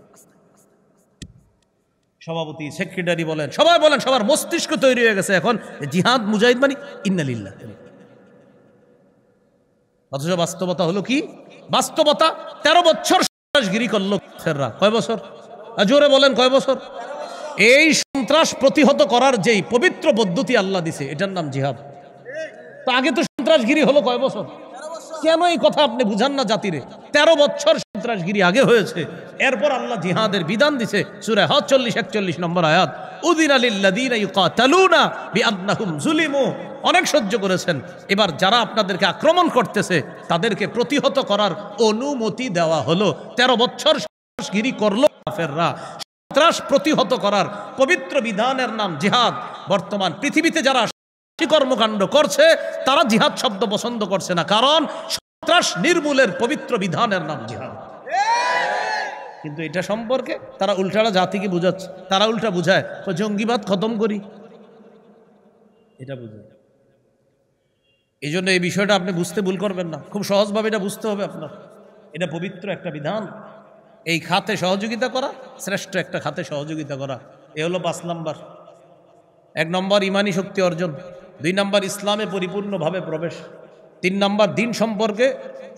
Speaker 1: সভাপতি, সেক্রেটারি বলেন, সবাই বলেন, সবার মস্তিষ্ক তৈরি হয়ে গেছে এখন জিহাদ মুজাহিদ মানে ইন্না লিল্লাহ। অথচ বাস্তবতা হলো কি? বাস্তবতা 13 বছর সন্ত্রাসগিরি করলো ফেররা। কয় বছর? জোরে বলেন, কয় বছর? এই সন্ত্রাস প্রতিহত করার যেই পবিত্র পদ্ধতি আল্লাহ দিছে, এটার নাম জিহাদ। তো আগে তো সন্ত্রাসগিরি হলো কয় বছর? কেন এই কথা আপনি বুঝান না জাতিরে? 13 বছর সন্ত্রাসগিরি আগে হয়েছে, এরপর আল্লাহ জিহাদের বিধান দিছে। সূরা হজ 40-41 নম্বর আয়াত, উযিনা লিল্লাযীনা ইউকাতালুনা বিআন্নাহুম যুলিমু। অনেক সহ্য করেছেন, এবার যারা আপনাদেরকে আক্রমণ করতেছে তাদেরকে প্রতিহত করার অনুমতি দেওয়া হলো। 13 বছর সন্ত্রাসগিরি করলো কাফেররা। সন্ত্রাস প্রতিহত করার পবিত্র বিধানের নাম জিহাদ। বর্তমান পৃথিবীতে যারা কর্মকাণ্ড করছে তারা জিহাদ শব্দ পছন্দ করছে না, কারণ সন্ত্রাস নির্মূলের পবিত্র বিধানের নাম জিহাদ। কিন্তু এটা সম্পর্কে তারা উল্টাটা জাতিকে বুঝাচ্ছে। তারা উল্টা বুঝায় জঙ্গিবাদ খতম করি, এটা বুঝায়। এই জন্য এই বিষয়টা আপনি বুঝতে ভুল করবেন না, খুব সহজভাবে এটা বুঝতে হবে আপনার। এটা পবিত্র একটা বিধান। এই খাতে সহযোগিতা করা, শ্রেষ্ঠ একটা খাতে সহযোগিতা করা, এ হলো 5 নাম্বার। 1 নম্বর ইমানি শক্তি অর্জন, 2 নম্বর ইসলামে পরিপূর্ণভাবে প্রবেশ, 3 নম্বর দ্বীন সম্পর্কে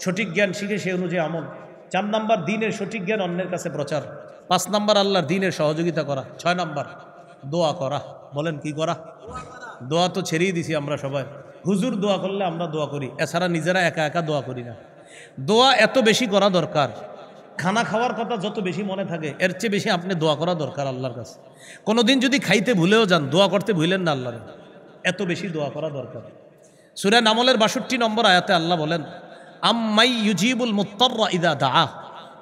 Speaker 1: সঠিক জ্ঞান শিখে সে অনুযায়ী আমল, 4 নম্বর দ্বীনের সঠিক জ্ঞান অন্যের কাছে প্রচার, 5 নম্বর আল্লাহর দ্বীনের সহযোগিতা করা, 6 নম্বর দোয়া করা। বলেন কি করা? দোয়া তো ছেড়েই দিছি আমরা সবাই। হুজুর দোয়া করলে আমরা দোয়া করি, এছাড়া নিজেরা একা একা দোয়া করি না। দোয়া এত বেশি করা দরকার, খানা খাওয়ার কথা যত বেশি মনে থাকে এর চেয়ে বেশি আপনি দোয়া করা দরকার আল্লাহর কাছে। কোনোদিন যদি খাইতে ভুলেও যান, দোয়া করতে ভুলেন না আল্লাহর, এত বেশি দোয়া করা দরকার। সূরা নামলের 62 নম্বর আয়াতে আল্লাহ বলেন, আম্মাই ইউজিবুল মুত্তাররা ইযা দাআ,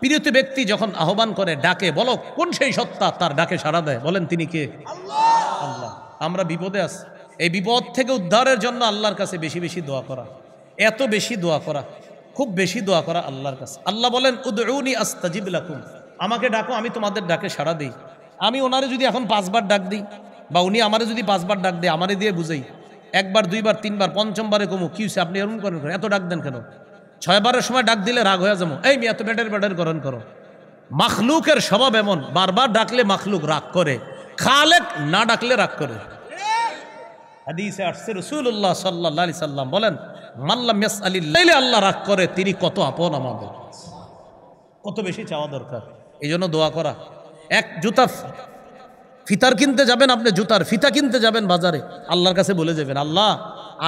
Speaker 1: পীড়িত ব্যক্তি যখন আহ্বান করে ডাকে, বলো কোন সেই সত্তা তার ডাকে সাড়া দেয়? বলেন তিনি কে? আল্লাহ। আমরা বিপদে আছি, এই বিপদ থেকে উদ্ধারের জন্য আল্লাহর কাছে বেশি বেশি দোয়া করা, এত বেশি দোয়া করা, খুব বেশি দোয়া করা আল্লাহর কাছে। আল্লাহ বলেন উদউনি আস্তাজিব লাকুম, আমাকে ডাকো আমি তোমাদের ডাকে সাড়া দিই। আমি ওনারে যদি এখন 5 বার ডাক দিই, বা উনি আমারে যদি 5 বার ডাক দেয়, আমারে দিয়ে বুঝাই, 1 বার 2 বার 3 বার 5ম বারে কমু, কি হয়েছে আপনি এরকম করেন, এত ডাক দেন কেন? 6 বারের সময় ডাক দিলে রাগ হয়ে যাবো, এই মেয়ে এত বেডের করেন করো। মাখলুকের স্বভাব এমন, বারবার ডাকলে মাখলুক রাগ করে, খালেক না ডাকলে রাগ করে। হাদিসে আসছে রাসূলুল্লাহ সাল্লাল্লাহু আলাইহি সাল্লাম বলেন, মাল্লাম ইয়াসআলিল্লাহ, আল্লাহ রাগ করে, তিনি কত আপন আমাদের, কত বেশি চাওয়া দরকার। এই জন্য দোয়া করা। এক জুতা ফিতার কিনতে যাবেন, আপনি জুতার ফিতা কিনতে যাবেন বাজারে, আল্লাহর কাছে বলে যাবেন, আল্লাহ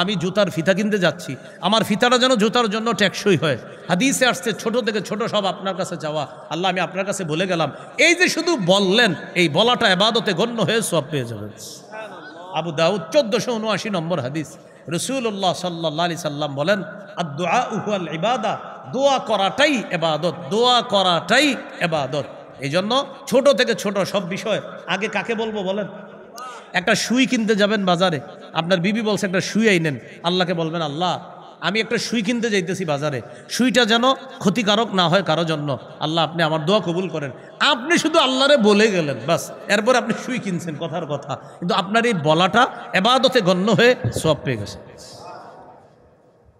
Speaker 1: আমি জুতার ফিতা কিনতে যাচ্ছি, আমার ফিতাটা যেন জুতার জন্য টেকসই হয়। হাদিসে আসছে ছোট থেকে ছোট সব আপনার কাছে চাওয়া, আল্লাহ আমি আপনার কাছে বলে গেলাম। এই যে শুধু বললেন, এই বলাটা ইবাদতে গণ্য হয়ে সওয়াব পেয়ে যাবেন। আবু দাউদ 1479 নম্বর হাদিস, রাসূলুল্লাহ সাল্লাল্লাহু আলাইহি সাল্লাম বলেন, আদ-দুআ হুয়াল ইবাদা, দোয়া করাটাই ইবাদত, দোয়া করাটাই ইবাদত। এই জন্য ছোট থেকে ছোট সব বিষয় আগে কাকে বলবো বলেন? একটা সুই কিনতে যাবেন বাজারে, আপনার বিবি বলছে একটা সুই আইনেন, আল্লাহকে বলবেন, আল্লাহ আমি একটা সুই কিনতে যাইতেছি বাজারে, সুইটা যেন ক্ষতিকারক না হয় কারো জন্য, আল্লাহ আপনি আমার দোয়া কবুল করেন। আপনি শুধু আল্লাহরে বলে গেলেন বাস, এরপর আপনি সুই কিনছেন, কথার কথা, কিন্তু আপনার এই বলাটা ইবাদতে গণ্য হয়ে সওয়াব পেয়ে গেছে।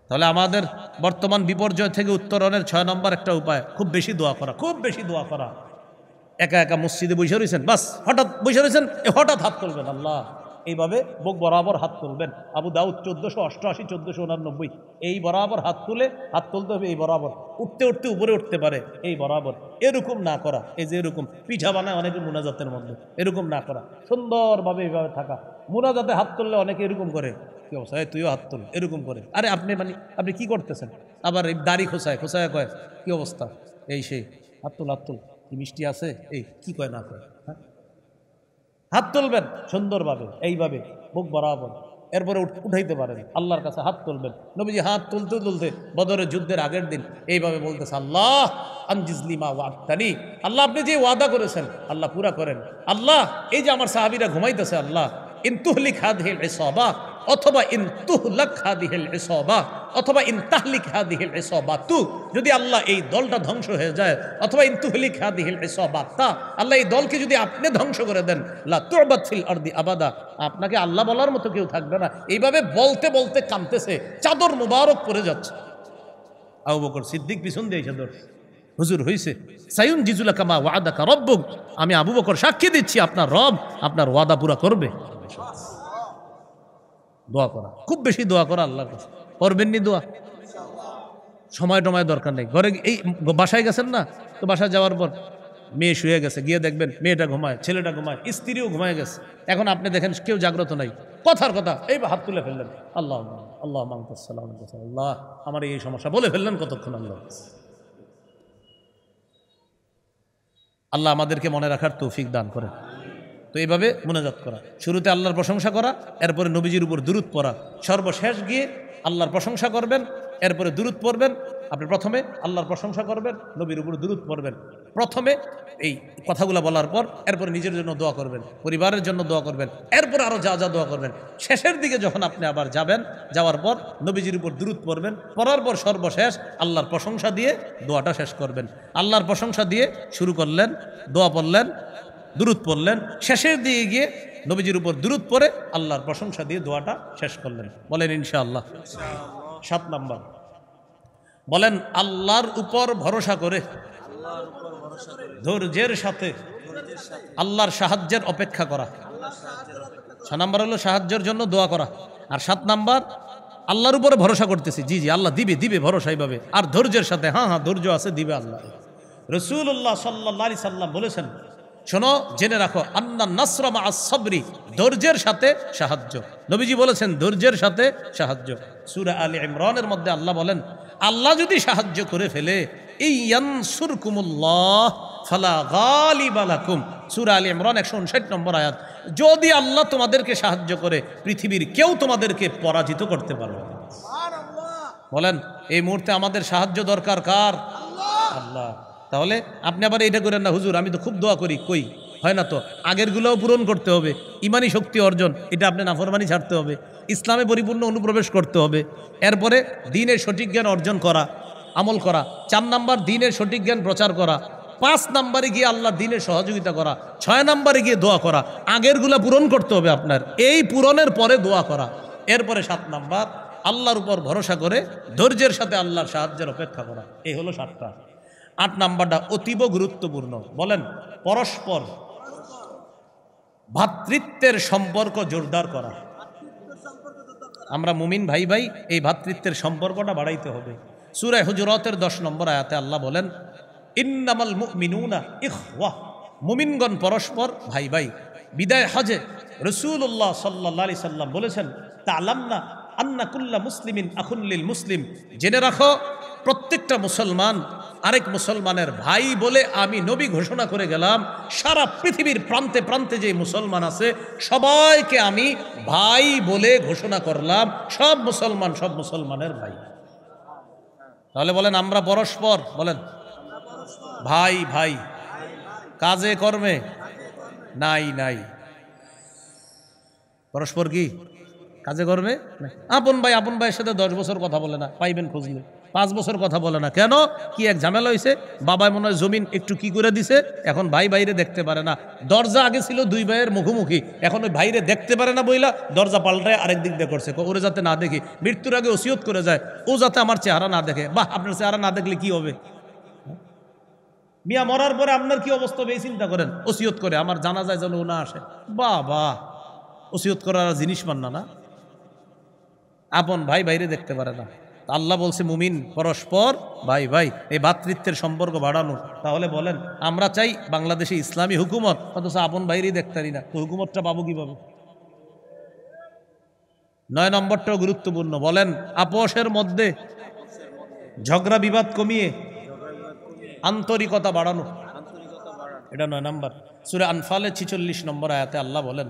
Speaker 1: তাহলে আমাদের বর্তমান বিপর্যয় থেকে উত্তরণের 6 নম্বর একটা উপায়, খুব বেশি দোয়া করা, খুব বেশি দোয়া করা। একা একা মসজিদে বসে রয়েছেন, বাস হঠাৎ বসে রয়েছেন, হঠাৎ হাত তুলবেন, আল্লাহ এইভাবে বুক বরাবর হাত তুলবেন। আবু দাউদ 1488 1489, এই বরাবর হাত তুলতে হবে, এই বরাবর উঠতে উঠতে উপরে উঠতে পারে, এই বরাবর, এরকম না করা, এই যে এরকম পিঠা বানায় অনেকে মুনাজাতের মধ্যে, এরকম না করা, সুন্দরভাবে এইভাবে থাকা। মুনাজাতে হাত তুললে অনেকে এরকম করে, কি অবস্থা, তুইও হাত তুল, এরকম করে। আরে আপনি কি করতেছেন? আবার এই দাড়ি খোঁচায় কয় কি অবস্থা, এই সেই, হাত তুল, কি মিষ্টি আছে, এই কি কয় না কয়, হ্যাঁ? হাত তুলবেন সুন্দরভাবে, এইভাবে বুক বরাবর, এরপরে উঠাইতে পারেন, আল্লাহর কাছে হাত তুলবেন। নবীজি হাত তুলতে তুলতে বদরের যুদ্ধের আগের দিন এইভাবে বলতেছে, আল্লাহ আনজিজলি মা ওয়া'দানি, আল্লাহ আপনি যে ওয়াদা করেছেন আল্লাহ পুরা করেন। আল্লাহ এই যে আমার সাহাবীরা ঘুমাইতেছে, আল্লাহ ইন তুহলিক হাদিহিল ইসাবা, অথবা ইন তুহলাক হাদিহিল ইসাবা, অথবা ইন তাহলিক হাদিহিল ইসাবাতু, যদি আল্লাহ এই দলটা ধ্বংস হয়ে যায়, অথবা ইন তুহলিক হাদিহিল ইসাবাতা, আল্লাহ এই দলকে যদি আপনি ধ্বংস করে দেন, লা তু'বাদ ফিল আরদি আবাদা, আপনাকে আল্লাহ বলার মতো কেউ থাকবে না। এইভাবে বলতে বলতে কাঁদতেছে, চাদর মুবারক পড়ে যাচ্ছে। আবু বকর সিদ্দিক পিছন দিয়ে এসে ধরছে, হুজুর হইছে, সায়ুন জিজুলাকা মা ওয়াদাকা রব্বুক, আমি আবু বকর সাক্ষী দিচ্ছি আপনার রব আপনার ওয়াদা পুরা করবে। দোয়া করা, খুব বেশি দোয়া করা আল্লাহর কাছে। করবেন নি দোয়া? সময় টময় দরকার নেই। ঘরে এই বাসায় গেছেন না, তো বাসায় যাওয়ার পর মেয়ে শুয়ে গেছে, গিয়ে দেখবেন মেয়েটা ঘুমায়, ছেলেটা ঘুমায়, স্ত্রীও ঘুমায় গেছে। এখন আপনি দেখেন কেউ জাগ্রত নাই, কথার কথা এই হাত তুলে ফেললেন, আল্লাহ আল্লাহ মাহমুদসাল্লাম, আল্লাহ আমার এই সমস্যা বলে ফেললেন কতক্ষণ। আল্লাহ আমাদেরকে মনে রাখার তৌফিক দান করেন। তো এইভাবে মুনাজাত করা, শুরুতে আল্লাহর প্রশংসা করা, এরপরে নবীজির উপর দুরূদ পড়া, সর্বশেষ গিয়ে আল্লাহর প্রশংসা করবেন, এরপরে দুরূদ পড়বেন। আপনি প্রথমে আল্লাহর প্রশংসা করবেন, নবীর উপর দুরূদ পড়বেন, প্রথমে এই কথাগুলো বলার পর এরপরে নিজের জন্য দোয়া করবেন, পরিবারের জন্য দোয়া করবেন, এরপর আরও যা যা দোয়া করবেন। শেষের দিকে যখন আপনি আবার যাবেন, যাওয়ার পর নবীজির উপর দুরূদ পড়বেন, পড়ার পর সর্বশেষ আল্লাহর প্রশংসা দিয়ে দোয়াটা শেষ করবেন। আল্লাহর প্রশংসা দিয়ে শুরু করলেন, দোয়া পড়লেন, দুরূদ পড়লেন, শেষের দিকে গিয়ে নবীজির উপর দুরূদ পড়ে আল্লাহর প্রশংসা দিয়ে দোয়াটা শেষ করলেন। বলেন ইনশাআল্লাহ। 7 নাম্বার বলেন, আল্লাহর উপর ভরসা করে ধৈর্যের সাথে আল্লাহর সাহায্যের অপেক্ষা করা। 6 নাম্বার হলো সাহায্যের জন্য দোয়া করা। আর 7 নাম্বার আল্লাহর উপরে ভরসা করতেছি, জি আল্লাহ দিবে ভরসা এইভাবে। আর ধৈর্যের সাথে, হ্যাঁ ধৈর্য আছে, দিবে আল্লাহ। রাসূলুল্লাহ সাল্লাল্লাহু আলাইহি সাল্লাম বলেছেন, শোনো জেনে রাখো, আন্না নাসরা মা আস-সাবরি, ধৈর্যের সাথে সাহায্য। নবীজি বলেছেন ধৈর্যের সাথে সাহায্য। সূরা আলে ইমরানের মধ্যে আল্লাহ বলেন, আল্লাহ যদি সাহায্য করে ফেলে, ইয়ানসুরকুমুল্লাহ ফালা গালিবা লাকুম, সূরা আলে ইমরান 159 নম্বর আয়াত। যদি আল্লাহ তোমাদেরকে সাহায্য করে, পৃথিবীর কেউ তোমাদেরকে পরাজিত করতে পারবে না। বলেন এই মুহূর্তে আমাদের সাহায্য দরকার কার? আল্লাহ। তাহলে আপনি আবার এটা করেন না, হুজুর আমি তো খুব দোয়া করি, কই হয় না তো। আগেরগুলোও পূরণ করতে হবে, ইমানি শক্তি অর্জন, এটা আপনি নাফরমানি ছাড়তে হবে, ইসলামে পরিপূর্ণ অনুপ্রবেশ করতে হবে, এরপরে দ্বীনের সঠিক জ্ঞান অর্জন করা, আমল করা। 4 নাম্বার দ্বীনের সঠিক জ্ঞান প্রচার করা। 5 নাম্বারে গিয়ে আল্লাহ দ্বীনের সহযোগিতা করা। 6 নাম্বারে গিয়ে দোয়া করা। আগেরগুলা পূরণ করতে হবে আপনার, এই পূরণের পরে দোয়া করা। এরপরে 7 নাম্বার আল্লাহর উপর ভরসা করে ধৈর্যের সাথে আল্লাহর সাহায্যের অপেক্ষা করা। এই হলো 7টা। 8 নাম্বারটা অতীব গুরুত্বপূর্ণ, বলেন পরস্পর ভ্রাতৃত্বের সম্পর্ক জোরদার করা। আমরা মুমিন ভাই ভাই, এই ভ্রাতৃত্বের সম্পর্কটা বাড়াইতে হবে। সূরা হুজুরাতের 10 নম্বর আয়াতে আল্লাহ বলেন, ইন্নামাল মুমিনুনা ইখওয়া, মুমিনগণ পরস্পর ভাই ভাই। বিদায় হজে রাসূলুল্লাহ সাল্লাল্লাহু আলাইহি সাল্লাম বলেছেন, তা'লামনা আন্না কুল্লা মুসলিমিন আখুন লিল মুসলিম, জেনে রাখো প্রত্যেকটা মুসলমান আরেক মুসলমানের ভাই বলে আমি নবী ঘোষণা করে গেলাম। সারা পৃথিবীর প্রান্তে প্রান্তে যে মুসলমান আছে সবাইকে আমি ভাই বলে ঘোষণা করলাম, সব মুসলমান সব মুসলমানের ভাই। তাহলে বলেন আমরা পরস্পর, বলেন ভাই ভাই, কাজে কর্মে নাই নাই, পরস্পর কি কাজে কর্মে। আপন ভাইয়ের সাথে 10 বছর কথা বলে না, পাইবেন খুঁজলে। 5 বছর কথা বলে না, কেন? কি এক ঝামেলা হয়েছে? বাবায় মনে হয় জমিন একটু কি করে দিছে, এখন ভাই বাইরে দেখতে পারে না। দরজা আগে ছিল 2 ভাইয়ের মুখোমুখি, এখন ওই ভাইরে দেখতে পারে না বইলা দরজা পাল্টায় আরেক দিক দিয়ে করছে, ওরে যাতে না দেখি। মৃত্যুর আগে ওসিয়ত করে যায়, ও যাতে আমার চেহারা না দেখে। বাহ, আপনার চেহারা না দেখলে কি হবে? মিয়া মরার পরে আপনার কি অবস্থা হবে এই চিন্তা করেন। ওসিয়ত করে আমার জানাজায় যেন ও না আসে। বাবা, ওসিয়ত করার জিনিস মান না। আপন ভাই বাইরে দেখতে পারে না। আল্লাহ বলছে মুমিন পরস্পর ভাই ভাই, এই ভ্রাতৃত্বের সম্পর্ক বাড়ানো। তাহলে বলেন আমরা চাই বাংলাদেশে ইসলামী হুকুমত, অথচ আপন বাইরেই দেখতে পারি না, তো হুকুমতটা পাবো কিভাবে? 9 নম্বরটাও গুরুত্বপূর্ণ, বলেন আপোষের মধ্যে ঝগড়া বিবাদ কমিয়ে আন্তরিকতা বাড়ানো, এটা 9 নম্বর। সূরা আনফালের 46 নম্বর আয়াতে আল্লাহ বলেন,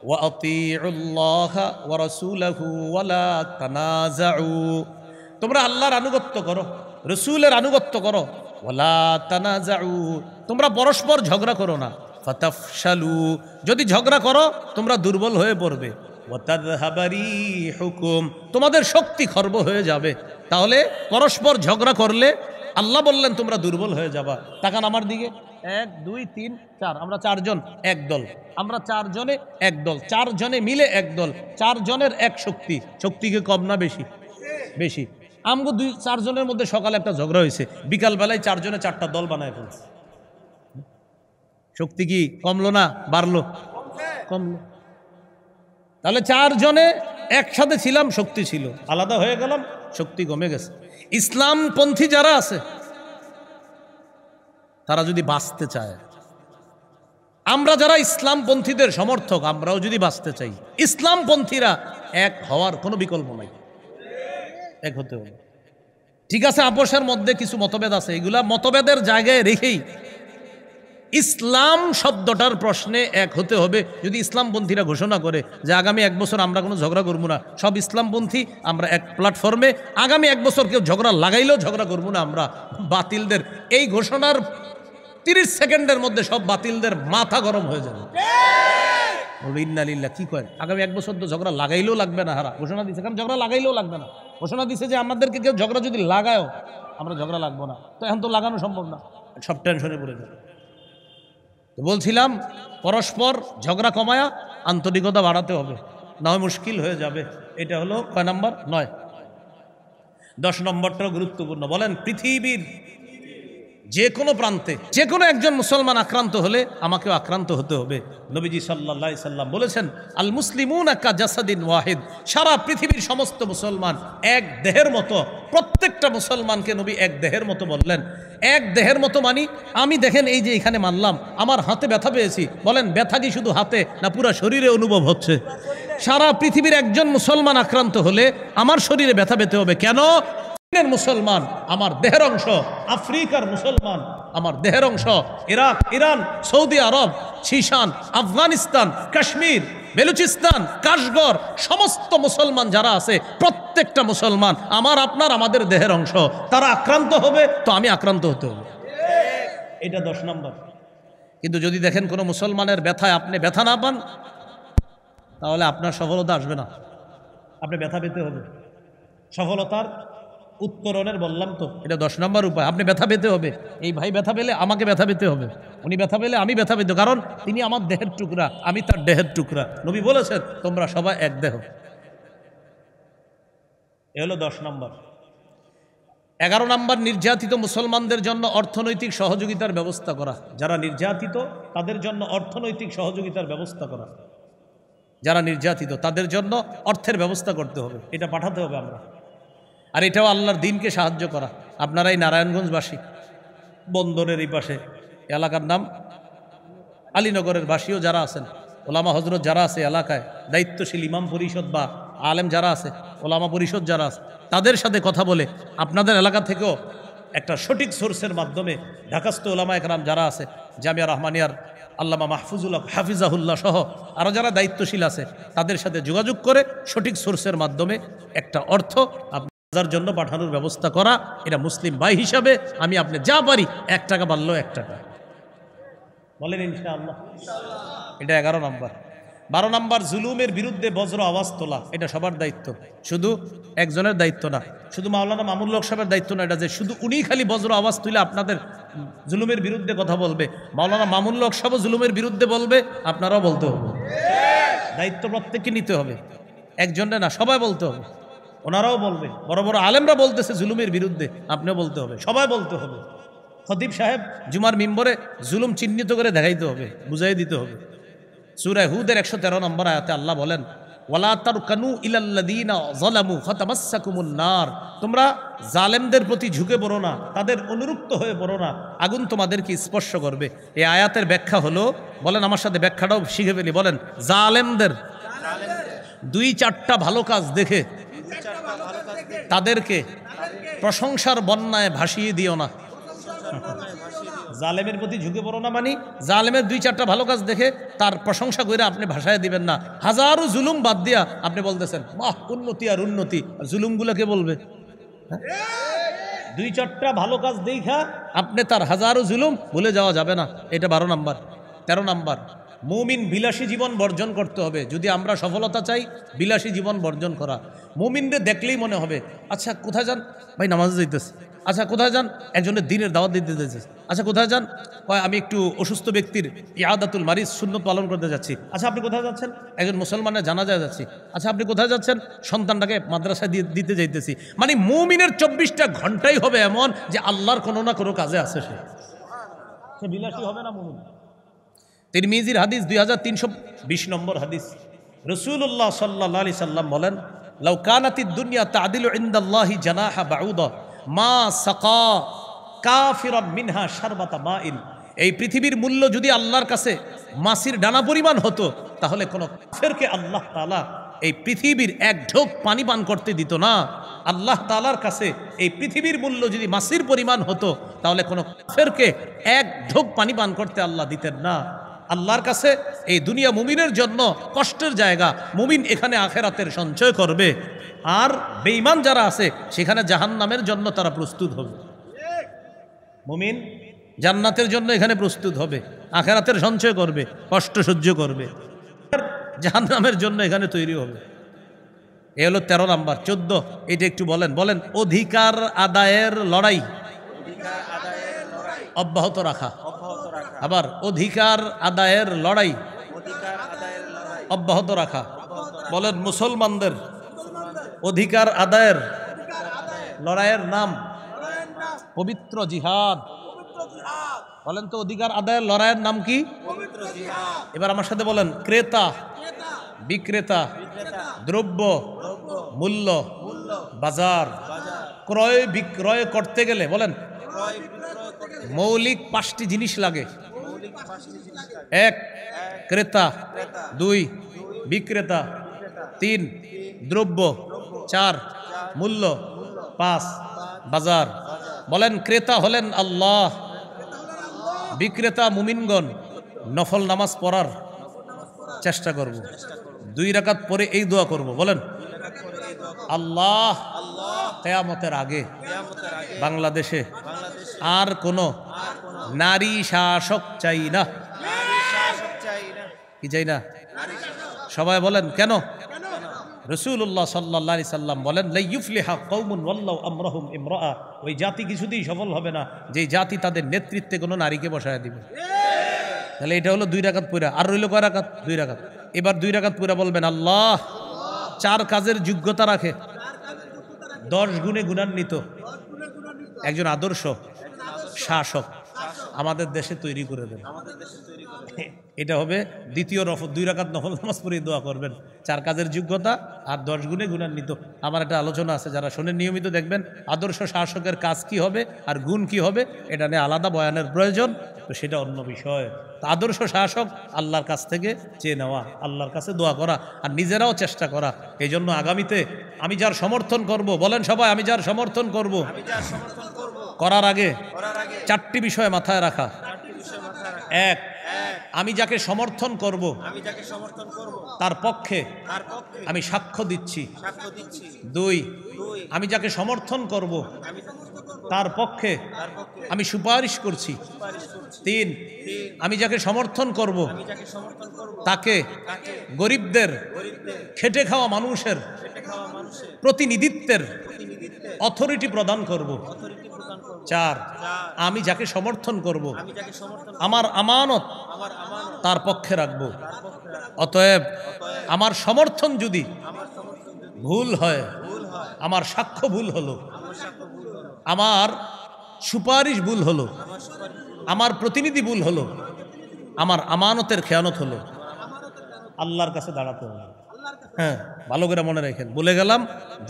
Speaker 1: ওয়াতিউল্লাহা ওয়া রাসূলাহু ওয়ালা তানাজাউ, তোমরা আল্লাহর আনুগত্য করো, রাসূলের আনুগত্য করো। ওয়ালা তানাজাউ, তোমরা পরস্পর ঝগড়া করো না। ফাতাফশালু, যদি ঝগড়া করো তোমরা দুর্বল হয়ে পড়বে। ওয়াতাযহাবা রিহুকুম, তোমাদের শক্তি খর্ব হয়ে যাবে। তাহলে পরস্পর ঝগড়া করলে আল্লাহ বললেন তোমরা দুর্বল হয়ে যাবা। তাকান আমার দিকে, 1 2 3 4, আমরা 4 জন এক দল, আমরা 4 জনে এক দল, 4 জনে মিলে এক দল, 4 জনের এক শক্তি। শক্তিকে কম না বেশি? বেশি। আমগো 4 জনের মধ্যে সকালে একটা ঝগড়া হয়েছে, বিকাল বেলায় 4 জনে 4টা দল বানায় ফেলছে। শক্তি কি কমলো না বাড়লো? কমলো। তাহলে 4 জনে একসাথে ছিলাম, শক্তি ছিল, আলাদা হয়ে গেলাম, শক্তি কমে গেছে। ইসলামপন্থী যারা আছে তারা যদি বাঁচতে চায়, আমরা যারা ইসলামপন্থীদের সমর্থক, আমরাও যদি বাঁচতে চাই, ইসলামপন্থীরা এক হওয়ার কোনো বিকল্প নাই, এক হতে হবে। ঠিক আছে, আপোষের মধ্যে কিছু মতভেদ আছে, এগুলা মতভেদের জায়গায় রেখেই ইসলাম শব্দটার প্রশ্নে এক হতে হবে। যদি ইসলামপন্থীরা ঘোষণা করে যে আগামী 1 বছর আমরা কোনো ঝগড়া করবো না, সব ইসলামপন্থী আমরা এক প্ল্যাটফর্মে, আগামী 1 বছর কেউ ঝগড়া লাগাইলেও ঝগড়া করবো না আমরা, বাতিলদের এই ঘোষণার 30 সেকেন্ডের মধ্যে সব বাতিলদের মাথা গরম হয়ে যাবে। ইন্নালিল্লাহ, কি কয় আগামী 1 বছর তো ঝগড়া লাগাইলেও লাগবে না, হারা ঘোষণা দিচ্ছে, কারণ ঝগড়া লাগাইলেও লাগবে না। ঘোষণা দিচ্ছে যে আমাদেরকে কেউ ঝগড়া যদি লাগায়ও আমরা ঝগড়া লাগবো না, তো এখন তো লাগানো সম্ভব না, সব টেনশনে পড়ে যাবে। বলছিলাম পরস্পর ঝগড়া কমায়া আন্তরিকতা বাড়াতে হবে, না হয় মুশকিল হয়ে যাবে। এটা হলো কয় নাম্বার? 9। 10 নম্বরটাও গুরুত্বপূর্ণ, বলেন পৃথিবীর যে কোনো প্রান্তে যে কোনো একজন মুসলমান আক্রান্ত হলে আমাকেও আক্রান্ত হতে হবে। নবীজি সাল্লাল্লাহু আলাইহি সাল্লাম বলেছেন, আল মুসলিমুনা কা জাসাদিন ওয়াহিদ, সারা পৃথিবীর সমস্ত মুসলমান এক দেহের মতো। প্রত্যেকটা মুসলমানকে নবী এক দেহের মতো বললেন। এক দেহের মতো মানি, আমি দেখেন এই যে এখানে মানলাম, আমার হাতে ব্যথা পেয়েছি, বলেন ব্যথা কি শুধু হাতে না পুরো শরীরে অনুভব হচ্ছে? সারা পৃথিবীর একজন মুসলমান আক্রান্ত হলে আমার শরীরে ব্যথা পেতে হবে। কেন? মুসলমান আমার দেহের অংশ, আফ্রিকার মুসলমান আমার দেহের অংশ, ইরাক, ইরান, সৌদি আরব, শিশান, আফগানিস্তান, কাশ্মীর, বেলুচিস্তান, কাশগড়, সমস্ত মুসলমান যারা আছে, প্রত্যেকটা মুসলমান আমার আপনার আমাদের দেহের অংশ। তারা আক্রান্ত হবে তো আমি আক্রান্ত হতে হবে, এটা 10 নম্বর। কিন্তু যদি দেখেন কোনো মুসলমানের ব্যথায় আপনি ব্যথা না পান, তাহলে আপনার সফলতা আসবে না, আপনি ব্যথা পেতে হবে। সফলতার উত্তরণের বললাম তো, এটা 10 নম্বর উপায়। আপনি ব্যথা পেতে হবে, এই ভাই ব্যথা পেলে আমাকে ব্যথা পেতে হবে, উনি ব্যথা পেলে আমি ব্যথা পেতে, কারণ তিনি আমার দেহের টুকরা, আমি তার দেহের টুকরা। নবী বলেছেন তোমরা সবাই এক দেহ। এ হলো 10 নম্বর। 11 নম্বর, নির্যাতিত মুসলমানদের জন্য অর্থনৈতিক সহযোগিতার ব্যবস্থা করা। যারা নির্যাতিত তাদের জন্য অর্থনৈতিক সহযোগিতার ব্যবস্থা করা। যারা নির্যাতিত তাদের জন্য অর্থের ব্যবস্থা করতে হবে, এটা পাঠাতে হবে আমরা। আর এটাও আল্লাহর দিনকে সাহায্য করা। আপনারা এই নারায়ণগঞ্জবাসী, বন্দরের এই পাশে এলাকার নাম আলীনগরের বাসীও যারা আছেন, ওলামা হজরত যারা আছে এলাকায়, দায়িত্বশীল ইমাম পরিষদ বা আলেম যারা আছে, ওলামা পরিষদ যারা আছে, তাদের সাথে কথা বলে আপনাদের এলাকা থেকেও একটা সঠিক সোর্সের মাধ্যমে ঢাকাস্থ ওলামা একরাম যারা আছে, জামিয়া রহমানিয়ার আল্লামা মাহফুজুল্লাহ হাফিজাহুল্লাহ সহ আরও যারা দায়িত্বশীল আছে, তাদের সাথে যোগাযোগ করে সঠিক সোর্সের মাধ্যমে একটা অর্থ আপনার জন্য পাঠানোর ব্যবস্থা করা। এটা মুসলিম ভাই হিসাবে আমি আপনি যা পারি, 1 টাকা বাড়লেও 1 টাকা বলেন ইনশাআল্লাহ। এটা 11 নম্বর। 12 নম্বর, জুলুমের বিরুদ্ধে বজ্র আওয়াজ তোলা। এটা সবার দায়িত্ব, শুধু একজনের দায়িত্ব না, শুধু মাওলানা মামুনুল হক সাহেবের দায়িত্ব না এটা যে শুধু উনি খালি বজ্র আওয়াজ তুলে আপনাদের জুলুমের বিরুদ্ধে কথা বলবে। মাওলানা মামুনুল হক সাহেব জুলুমের বিরুদ্ধে বলবে, আপনারাও বলতে হবে। দায়িত্ব প্রত্যেককে নিতে হবে, একজনের না, সবাই বলতে হবে। ওনারাও বলবে, বড় বড় আলেমরা বলতেছে জুলুমের বিরুদ্ধে, আপনিও বলতে হবে, সবাই বলতে হবে। খতিব সাহেব জুমার মিম্বরে জুলুম চিহ্নিত করে দেখাইতে হবে, বুঝাই দিতে হবে। সূরা হুদের 113 নম্বর আয়াতে আল্লাহ বলেন, ওয়ালা তারকানু ইলাল্লাযীনা যালামু ফাতামাসসাকুমুন নার। তোমরা জালেমদের প্রতি ঝুঁকে পড়ো না, তাদের অনুরক্ত হয়ে পড়ো না, আগুন তোমাদেরকে স্পর্শ করবে। এই আয়াতের ব্যাখ্যা হলো, বলেন আমার সাথে ব্যাখ্যাটাও শিখে ফেলি, বলেন জালেমদের 2-4টা ভালো কাজ দেখে তাদেরকে প্রশংসার বন্যায় ভাসিয়ে দিও না। জালেমের প্রতি ঝুঁকে পড়ো না মানে জালেমের 2-4টা ভালো কাজ দেখে তার প্রশংসা করে আপনি ভাষায় দিবেন না। হাজারো জুলুম বাদ দিয়া আপনি বলতেছেন বাহ উন্নতি আর উন্নতি, জুলুমগুলো কে বলবে? 2-4টা ভালো কাজ দেখা আপনি তার হাজারো জুলুম ভুলে যাওয়া যাবে না। এটা 12 নম্বর। 13 নম্বর, মুমিন বিলাসী জীবন বর্জন করতে হবে। যদি আমরা সফলতা চাই, বিলাসী জীবন বর্জন করা। মুমিনদের দেখলেই মনে হবে আচ্ছা কোথায় যান ভাই, নামাজে যাইতেছে। আচ্ছা কোথায় যান, একজনের দিনের দাওয়াত দিতে যাচ্ছে। আচ্ছা কোথায় যান, কয় আমি একটু অসুস্থ ব্যক্তির ইয়াদাতুল মারিজ সুন্নত পালন করতে যাচ্ছি। আচ্ছা আপনি কোথায় যাচ্ছেন, একজন মুসলমানের জানাজায় যাচ্ছি। আচ্ছা আপনি কোথায় যাচ্ছেন, সন্তানটাকে মাদ্রাসায় দিতে যাইতেছি। মানে মুমিনের 24টা ঘন্টাই হবে এমন যে আল্লাহর কোনো না কোনো কাজে আছে, সে বিলাসী হবে না মুমিন। তিরমিজির হাদিস 2320 নম্বর হাদিস, রাসূলুল্লাহ সাল্লাল্লাহু আলাইহি সাল্লাম বলেন, লাউ কানাতিদ দুনিয়া তা'দিলু ইনদাল্লাহি জানাহা বাউদা মা সাকা কাফিরাম মিনহা শারবাতা মাইন। এই পৃথিবীর মূল্য যদি আল্লাহর কাছে মাছির ডানা পরিমাণ হতো, তাহলে কোনো কাফেরকে আল্লাহ তাআলা এই পৃথিবীর 1 ঢোক পানি পান করতে দিত না। আল্লাহ তাআলার কাছে এই পৃথিবীর মূল্য যদি মাছির পরিমাণ হতো, তাহলে কোনো কাফেরকে 1 ঢোক পানি পান করতে আল্লাহ দিতেন না। আল্লাহর কাছে এই দুনিয়া মুমিনের জন্য কষ্টের জায়গা, মুমিন এখানে আখেরাতের সঞ্চয় করবে, আর বেঈমান যারা আছে সেখানে জাহান্নামের জন্য তারা প্রস্তুত হবে। মুমিন জান্নাতের জন্য এখানে প্রস্তুত হবে, আখেরাতের সঞ্চয় করবে, কষ্ট সহ্য করবে, জাহান্নামের জন্য এখানে তৈরি হবে। এ হলো 13 নাম্বার। 14 এটা একটু বলেন অধিকার আদায়ের লড়াই অব্যাহত রাখা। আবার অধিকার আদায়ের লড়াই অব্যাহত রাখা। বলেন মুসলমানদের অধিকার আদায়ের লড়াইয়ের নাম পবিত্র জিহাদ। বলেন তো অধিকার আদায়ের লড়াইয়ের নাম কি? এবার আমার সাথে বলেন, ক্রেতা বিক্রেতা, দ্রব্য মূল্য, বাজার। ক্রয় বিক্রয় করতে গেলে বলেন মৌলিক 5টি জিনিস লাগে। 1 ক্রেতা, 2 বিক্রেতা, 3 দ্রব্য, 4 মূল্য, 5 বাজার। বলেন ক্রেতা হলেন আল্লাহ, বিক্রেতা মুমিনগণ নফল নামাজ পড়ার চেষ্টা করব। 2 রাকাত পরে এই দোয়া করব, বলেন আল্লাহ কিয়ামতের আগে বাংলাদেশে আর কোনো নারী শাসক চাই না। কি চাই না? সবাই বলেন কেন? রাসূলুল্লাহ সাল্লাল্লাহু আলাইহি সাল্লাম বলেন লা ইউফলিহা কওমুন ওয়াল্লাহু আমরাহুম ইমরাআ, ওই জাতি কিছুতেই সফল হবে না যে জাতি তাদের নেতৃত্বে কোনো নারীকে বসায় দিবে। তাহলে এটা হলো 2 রাকাত পুরা। আর রইল কয় রাকাত? 2 রাকাত। এবার 2 রাকাত পুরা বলবেন আল্লাহ 4 কাজের যোগ্যতা রাখে, 10 গুণে গুণান্বিত একজন আদর্শ শাসক আমাদের দেশে তৈরি করে দেন। এটা হবে দ্বিতীয় নফল। 2 রাকাত নফল নামাজ পড়ে দোয়া করবেন, 4 কাজের যোগ্যতা আর 10 গুণে গুণান্বিত। আমার একটা আলোচনা আছে, যারা শোনেন নিয়মিত দেখবেন আদর্শ শাসকের কাজ কি হবে আর গুণ কি হবে, এটা নিয়ে আলাদা বয়ানের প্রয়োজন, তো সেটা অন্য বিষয়। তো আদর্শ শাসক আল্লাহর কাছ থেকে চেয়ে নেওয়া, আল্লাহর কাছে দোয়া করা আর নিজেরাও চেষ্টা করা। এই জন্য আগামীতে আমি যার সমর্থন করব, বলেন সবাই আমি যার সমর্থন করব, করার আগে 4টি বিষয় মাথায় রাখা। 1, আমি যাকে সমর্থন করব তার পক্ষে আমি সাক্ষ্য দিচ্ছি। 2, আমি যাকে সমর্থন করব তার পক্ষে আমি সুপারিশ করছি। 3, আমি যাকে সমর্থন করব তাকে গরিবদের, খেটে খাওয়া মানুষের প্রতিনিধিত্বের অথরিটি প্রদান করব। 4, আমি যাকে সমর্থন করব আমার আমানত তার পক্ষে রাখব। অতএব আমার সমর্থন যদি ভুল হয়, আমার সাক্ষ্য ভুল হলো, আমার সুপারিশ ভুল হলো, আমার প্রতিনিধি ভুল হলো, আমার আমানতের খেয়ানত হলো, আল্লাহর কাছে দাঁড়াতে হবে। হ্যাঁ, ভালো করে মনে রাখেন। বলে গেলাম,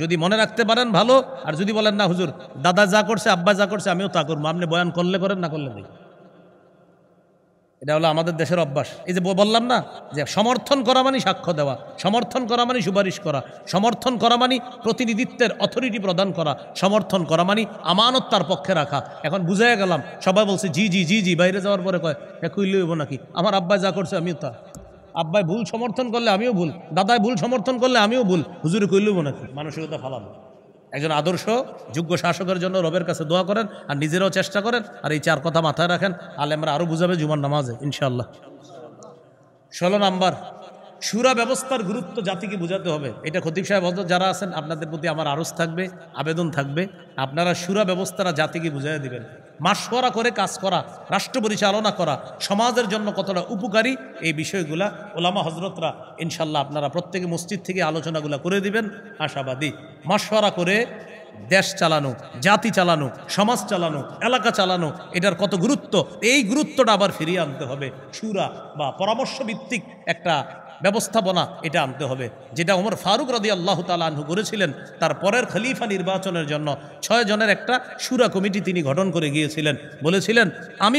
Speaker 1: যদি মনে রাখতে পারেন ভালো, আর যদি বলেন না হুজুর দাদা যা করছে আব্বা যা করছে আমিও তা করবো, আপনি বয়ান করলে করেন না করলে নেই। এটা হলো আমাদের দেশের অভ্যাস। এই যে বললাম না যে সমর্থন করা মানে সাক্ষ্য দেওয়া, সমর্থন করা মানে সুপারিশ করা, সমর্থন করা মানে প্রতিনিধিত্বের অথরিটি প্রদান করা, সমর্থন করা মানে আমানত তার পক্ষে রাখা। এখন বুঝাই গেলাম, সবাই বলছে জি জি জি জি, বাইরে যাওয়ার পরে কয় কইলে হইব নাকি, আমার আব্বাই যা করছে আমিও তা। আব্বাই ভুল সমর্থন করলে আমিও ভুল, দাদাই ভুল সমর্থন করলে আমিও ভুল, হুজুরে কইলেও নাকি। মানসিকতা ফালানো। একজন আদর্শ যোগ্য শাসকের জন্য রবের কাছে দোয়া করেন আর নিজেরাও চেষ্টা করেন। আর এই 4 কথা মাথায় রাখেন, আলেমরা আরো বুঝাবে জুমার নামাজে ইনশাআল্লাহ। 16 নাম্বার, শুরা ব্যবস্থার গুরুত্ব জাতিকে বোঝাতে হবে। এটা খতিব সাহেব হযরত যারা আছেন আপনাদের প্রতি আমার আরজ থাকবে, আবেদন থাকবে, আপনারা শুরা ব্যবস্থাটা জাতিকে বুঝাইয়া দিবেন। মাশওয়ারা করে কাজ করা, রাষ্ট্র পরিচালনা করা সমাজের জন্য কতটা উপকারী, এই বিষয়গুলা ওলামা হজরতরা ইনশাল্লাহ আপনারা প্রত্যেকে মসজিদ থেকে আলোচনাগুলো করে দিবেন, আশাবাদী। মাশওয়ারা করে দেশ চালানো, জাতি চালানো, সমাজ চালানো, এলাকা চালানো, এটার কত গুরুত্ব, এই গুরুত্বটা আবার ফিরিয়ে আনতে হবে। শুরা বা পরামর্শ ভিত্তিক একটা ব্যবস্থাপনা এটা আনতে হবে, যেটা ওমর ফারুক রাদিয়াল্লাহু তাআলা আনহু করেছিলেন। তার পরের খলিফা নির্বাচনের জন্য 6 জনের একটা শুরা কমিটি তিনি গঠন করে গিয়েছিলেন। বলেছিলেন আমি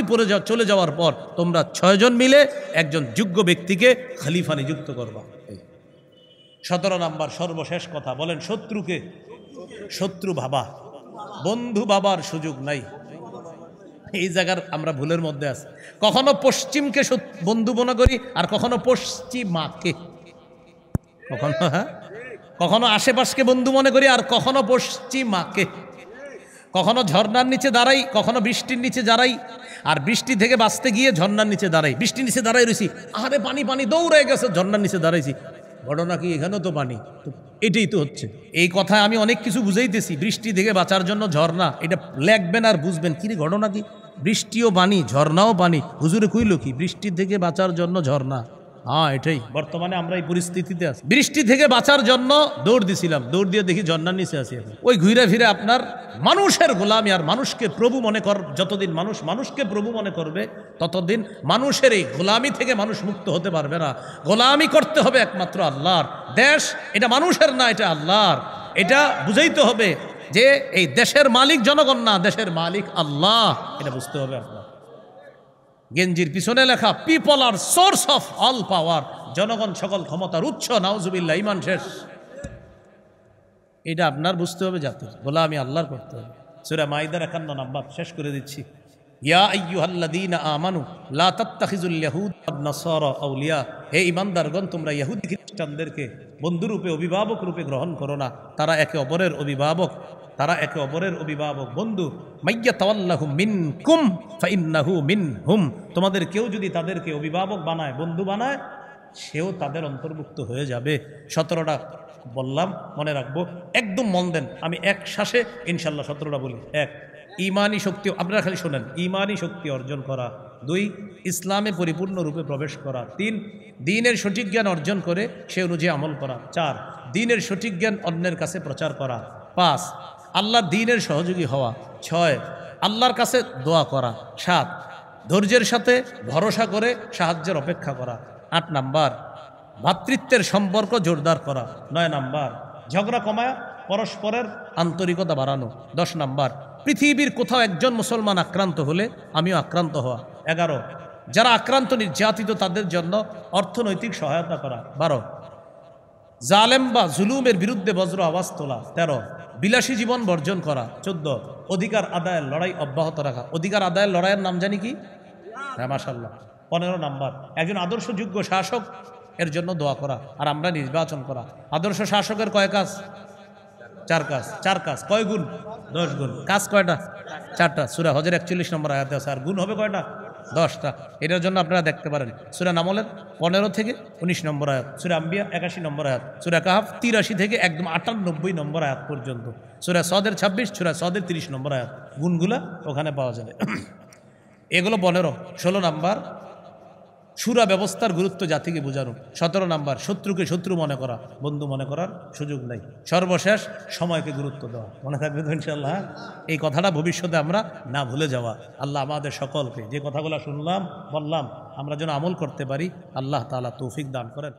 Speaker 1: চলে যাওয়ার পর তোমরা 6 জন মিলে একজন যোগ্য ব্যক্তিকে খলিফা নিযুক্ত করবা। 17 নাম্বার, সর্বশেষ কথা, বলেন শত্রুকে শত্রু ভাবা, বন্ধু ভাবার সুযোগ নাই। এই জায়গার আমরা ভুলের মধ্যে আছি। কখনো পশ্চিমকে বন্ধু মনে করি আর কখনো পশ্চিমাকে, কখনো আশেপাশকে বন্ধু মনে করি আর কখনো পশ্চিমাকে, কখনো ঝর্ণার নিচে দাঁড়াই, কখনো বৃষ্টির নিচে দাঁড়াই, আর বৃষ্টি থেকে বাঁচতে গিয়ে ঝর্ণার নিচে দাঁড়াই। বৃষ্টির নিচে দাঁড়াই রয়েছি, আরে পানি পানি, দৌড়ে গেছে, ঝর্ণার নিচে দাঁড়াইছি, ঘটনা কি এখানেও তো পানি, এটাই তো হচ্ছে। এই কথায় আমি অনেক কিছু বুঝাইতেছি, বৃষ্টি থেকে বাঁচার জন্য ঝর্ণা, এটা লেখবেন আর বুঝবেন কি রে ঘটনা কি। বৃষ্টিও পানি, ঝর্ণাও পানি, হুজুরে কইল কি বৃষ্টি থেকে বাঁচার জন্য ঝর্ণা। হ্যাঁ, এটাই বর্তমানে আমরা এই পরিস্থিতিতে আছি। বৃষ্টি থেকে বাঁচার জন্য দৌড় দিছিলাম, দৌড় দিয়ে দেখি ঝর্ণার নিচে আছি। ওই ঘুরে ফিরে আপনার মানুষের গোলামি আর মানুষকে প্রভু মনে যতদিন মানুষ মানুষকে প্রভু মনে করবে ততদিন মানুষের এই গোলামি থেকে মানুষ মুক্ত হতে পারবে না। গোলামি করতে হবে একমাত্র আল্লাহর। দেশ এটা মানুষের না, এটা আল্লাহর। এটা বুঝাইতে হবে যে এই দেশের মালিক জনগণ না, দেশের মালিক আল্লাহ, এটা বুঝতে হবে আপনার। গেঞ্জির পিছনে লেখা people are source of all power, জনগণ সকল ক্ষমতার উৎস, নাউজুবিল্লাহ, ঈমান শেষ। এটা আপনার বুঝতে হবে, জাতির গোলামি আল্লাহর করতে হবে। সূরা মাইদার 51 নাম্বার, শেষ করে দিচ্ছি। ইয়া আইয়ুহাল্লাযীনা আমানু লা তাত্তাখিযুল ইয়াহুদ ওয়ান নাসারা আউলিয়া, হে ঈমানদারগণ তোমরা ইহুদি খ্রিস্টানদেরকে বন্ধুরূপে অভিভাবক রূপে গ্রহণ করো না, তারা একে অপরের অভিভাবক, তারা একে অপরের অভিভাবক বন্ধু। মাইয়া তাওয়াল্লাহু মিনকুম ফাইন্নাহু মিনহুম, তোমাদের কেউ যদি তাদেরকে অভিভাবক বানায়, বন্ধু বানায়, সেও তাদের অন্তর্ভুক্ত হয়ে যাবে। 17টা বললাম, মনে রাখবো, একদম মন দেন। আমি এক শ্বাসে ইনশাল্লাহ 17টা বলি। 1, ইমানি শক্তি, আপনারা খালি শোনেন, ইমানি শক্তি অর্জন করা। 2, ইসলামে পরিপূর্ণরূপে প্রবেশ করা। 3, দ্বীনের সঠিক জ্ঞান অর্জন করে সে অনুযায়ী আমল করা। 4, দ্বীনের সঠিক জ্ঞান অন্যের কাছে প্রচার করা। 5, আল্লাহর দ্বীনের সহযোগী হওয়া। 6, আল্লাহর কাছে দোয়া করা। 7, ধৈর্যের সাথে ভরসা করে সাহায্যের অপেক্ষা করা। 8 নাম্বার, ভ্রাতৃত্বের সম্পর্ক জোরদার করা। 9 নাম্বার, ঝগড়া কমায় পরস্পরের আন্তরিকতা বাড়ানো। 10 নাম্বার, পৃথিবীর কোথাও একজন মুসলমান আক্রান্ত হলে আমিও আক্রান্ত হওয়া। 11, যারা আক্রান্ত নির্যাতিত তাদের জন্য অর্থনৈতিক সহায়তা করা। 12, জালেম বা জুলুমের বিরুদ্ধে বজ্র আওয়াজ তোলা। 13, বিলাসী জীবন বর্জন করা। 14, অধিকার আদায়ের লড়াই অব্যাহত রাখা। অধিকার আদায়ের লড়াইয়ের নাম জানি কি? হ্যাঁ, মাশাআল্লাহ। 15 নাম্বার, একজন আদর্শযোগ্য শাসক এর জন্য দোয়া করা আর আমরা নির্বাচন করা। আদর্শ শাসকের কয় কাজ? 4 কাজ। 4 কাজ কয় গুণ? 10 গুণ। কাজ কয়টা? 4টা। সূরা হজের 41 নম্বর আয়াতে আছে। আর গুণ হবে কয়টা? 10টা। এটার জন্য আপনারা দেখতে পারেন সূরা নামলের 15 থেকে 19 নম্বর আয়াত, সূরা আম্বিয়া 81 নম্বর আয়াত, সূরা কাহাফ 83 থেকে একদম 98 নম্বর আয়াত পর্যন্ত, সূরা সদের 26, সূরা সদের 30 নম্বর আয়াত। গুণগুলা ওখানে পাওয়া যাবে। এগুলো 15। 16 নাম্বার, সুরা ব্যবস্থার গুরুত্ব জাতিকে বোঝানো। 17 নাম্বার, শত্রুকে শত্রু মনে করা, বন্ধু মনে করার সুযোগ নাই। সর্বশেষ, সময়কে গুরুত্ব দেওয়া। মনে থাকবে তো ইনশাআল্লাহ? এই কথাটা ভবিষ্যতে আমরা না ভুলে যাওয়া। আল্লাহ আমাদের সকলকে যে কথাগুলো শুনলাম বললাম আমরা যেন আমল করতে পারি, আল্লাহ তাআলা তৌফিক দান করেন।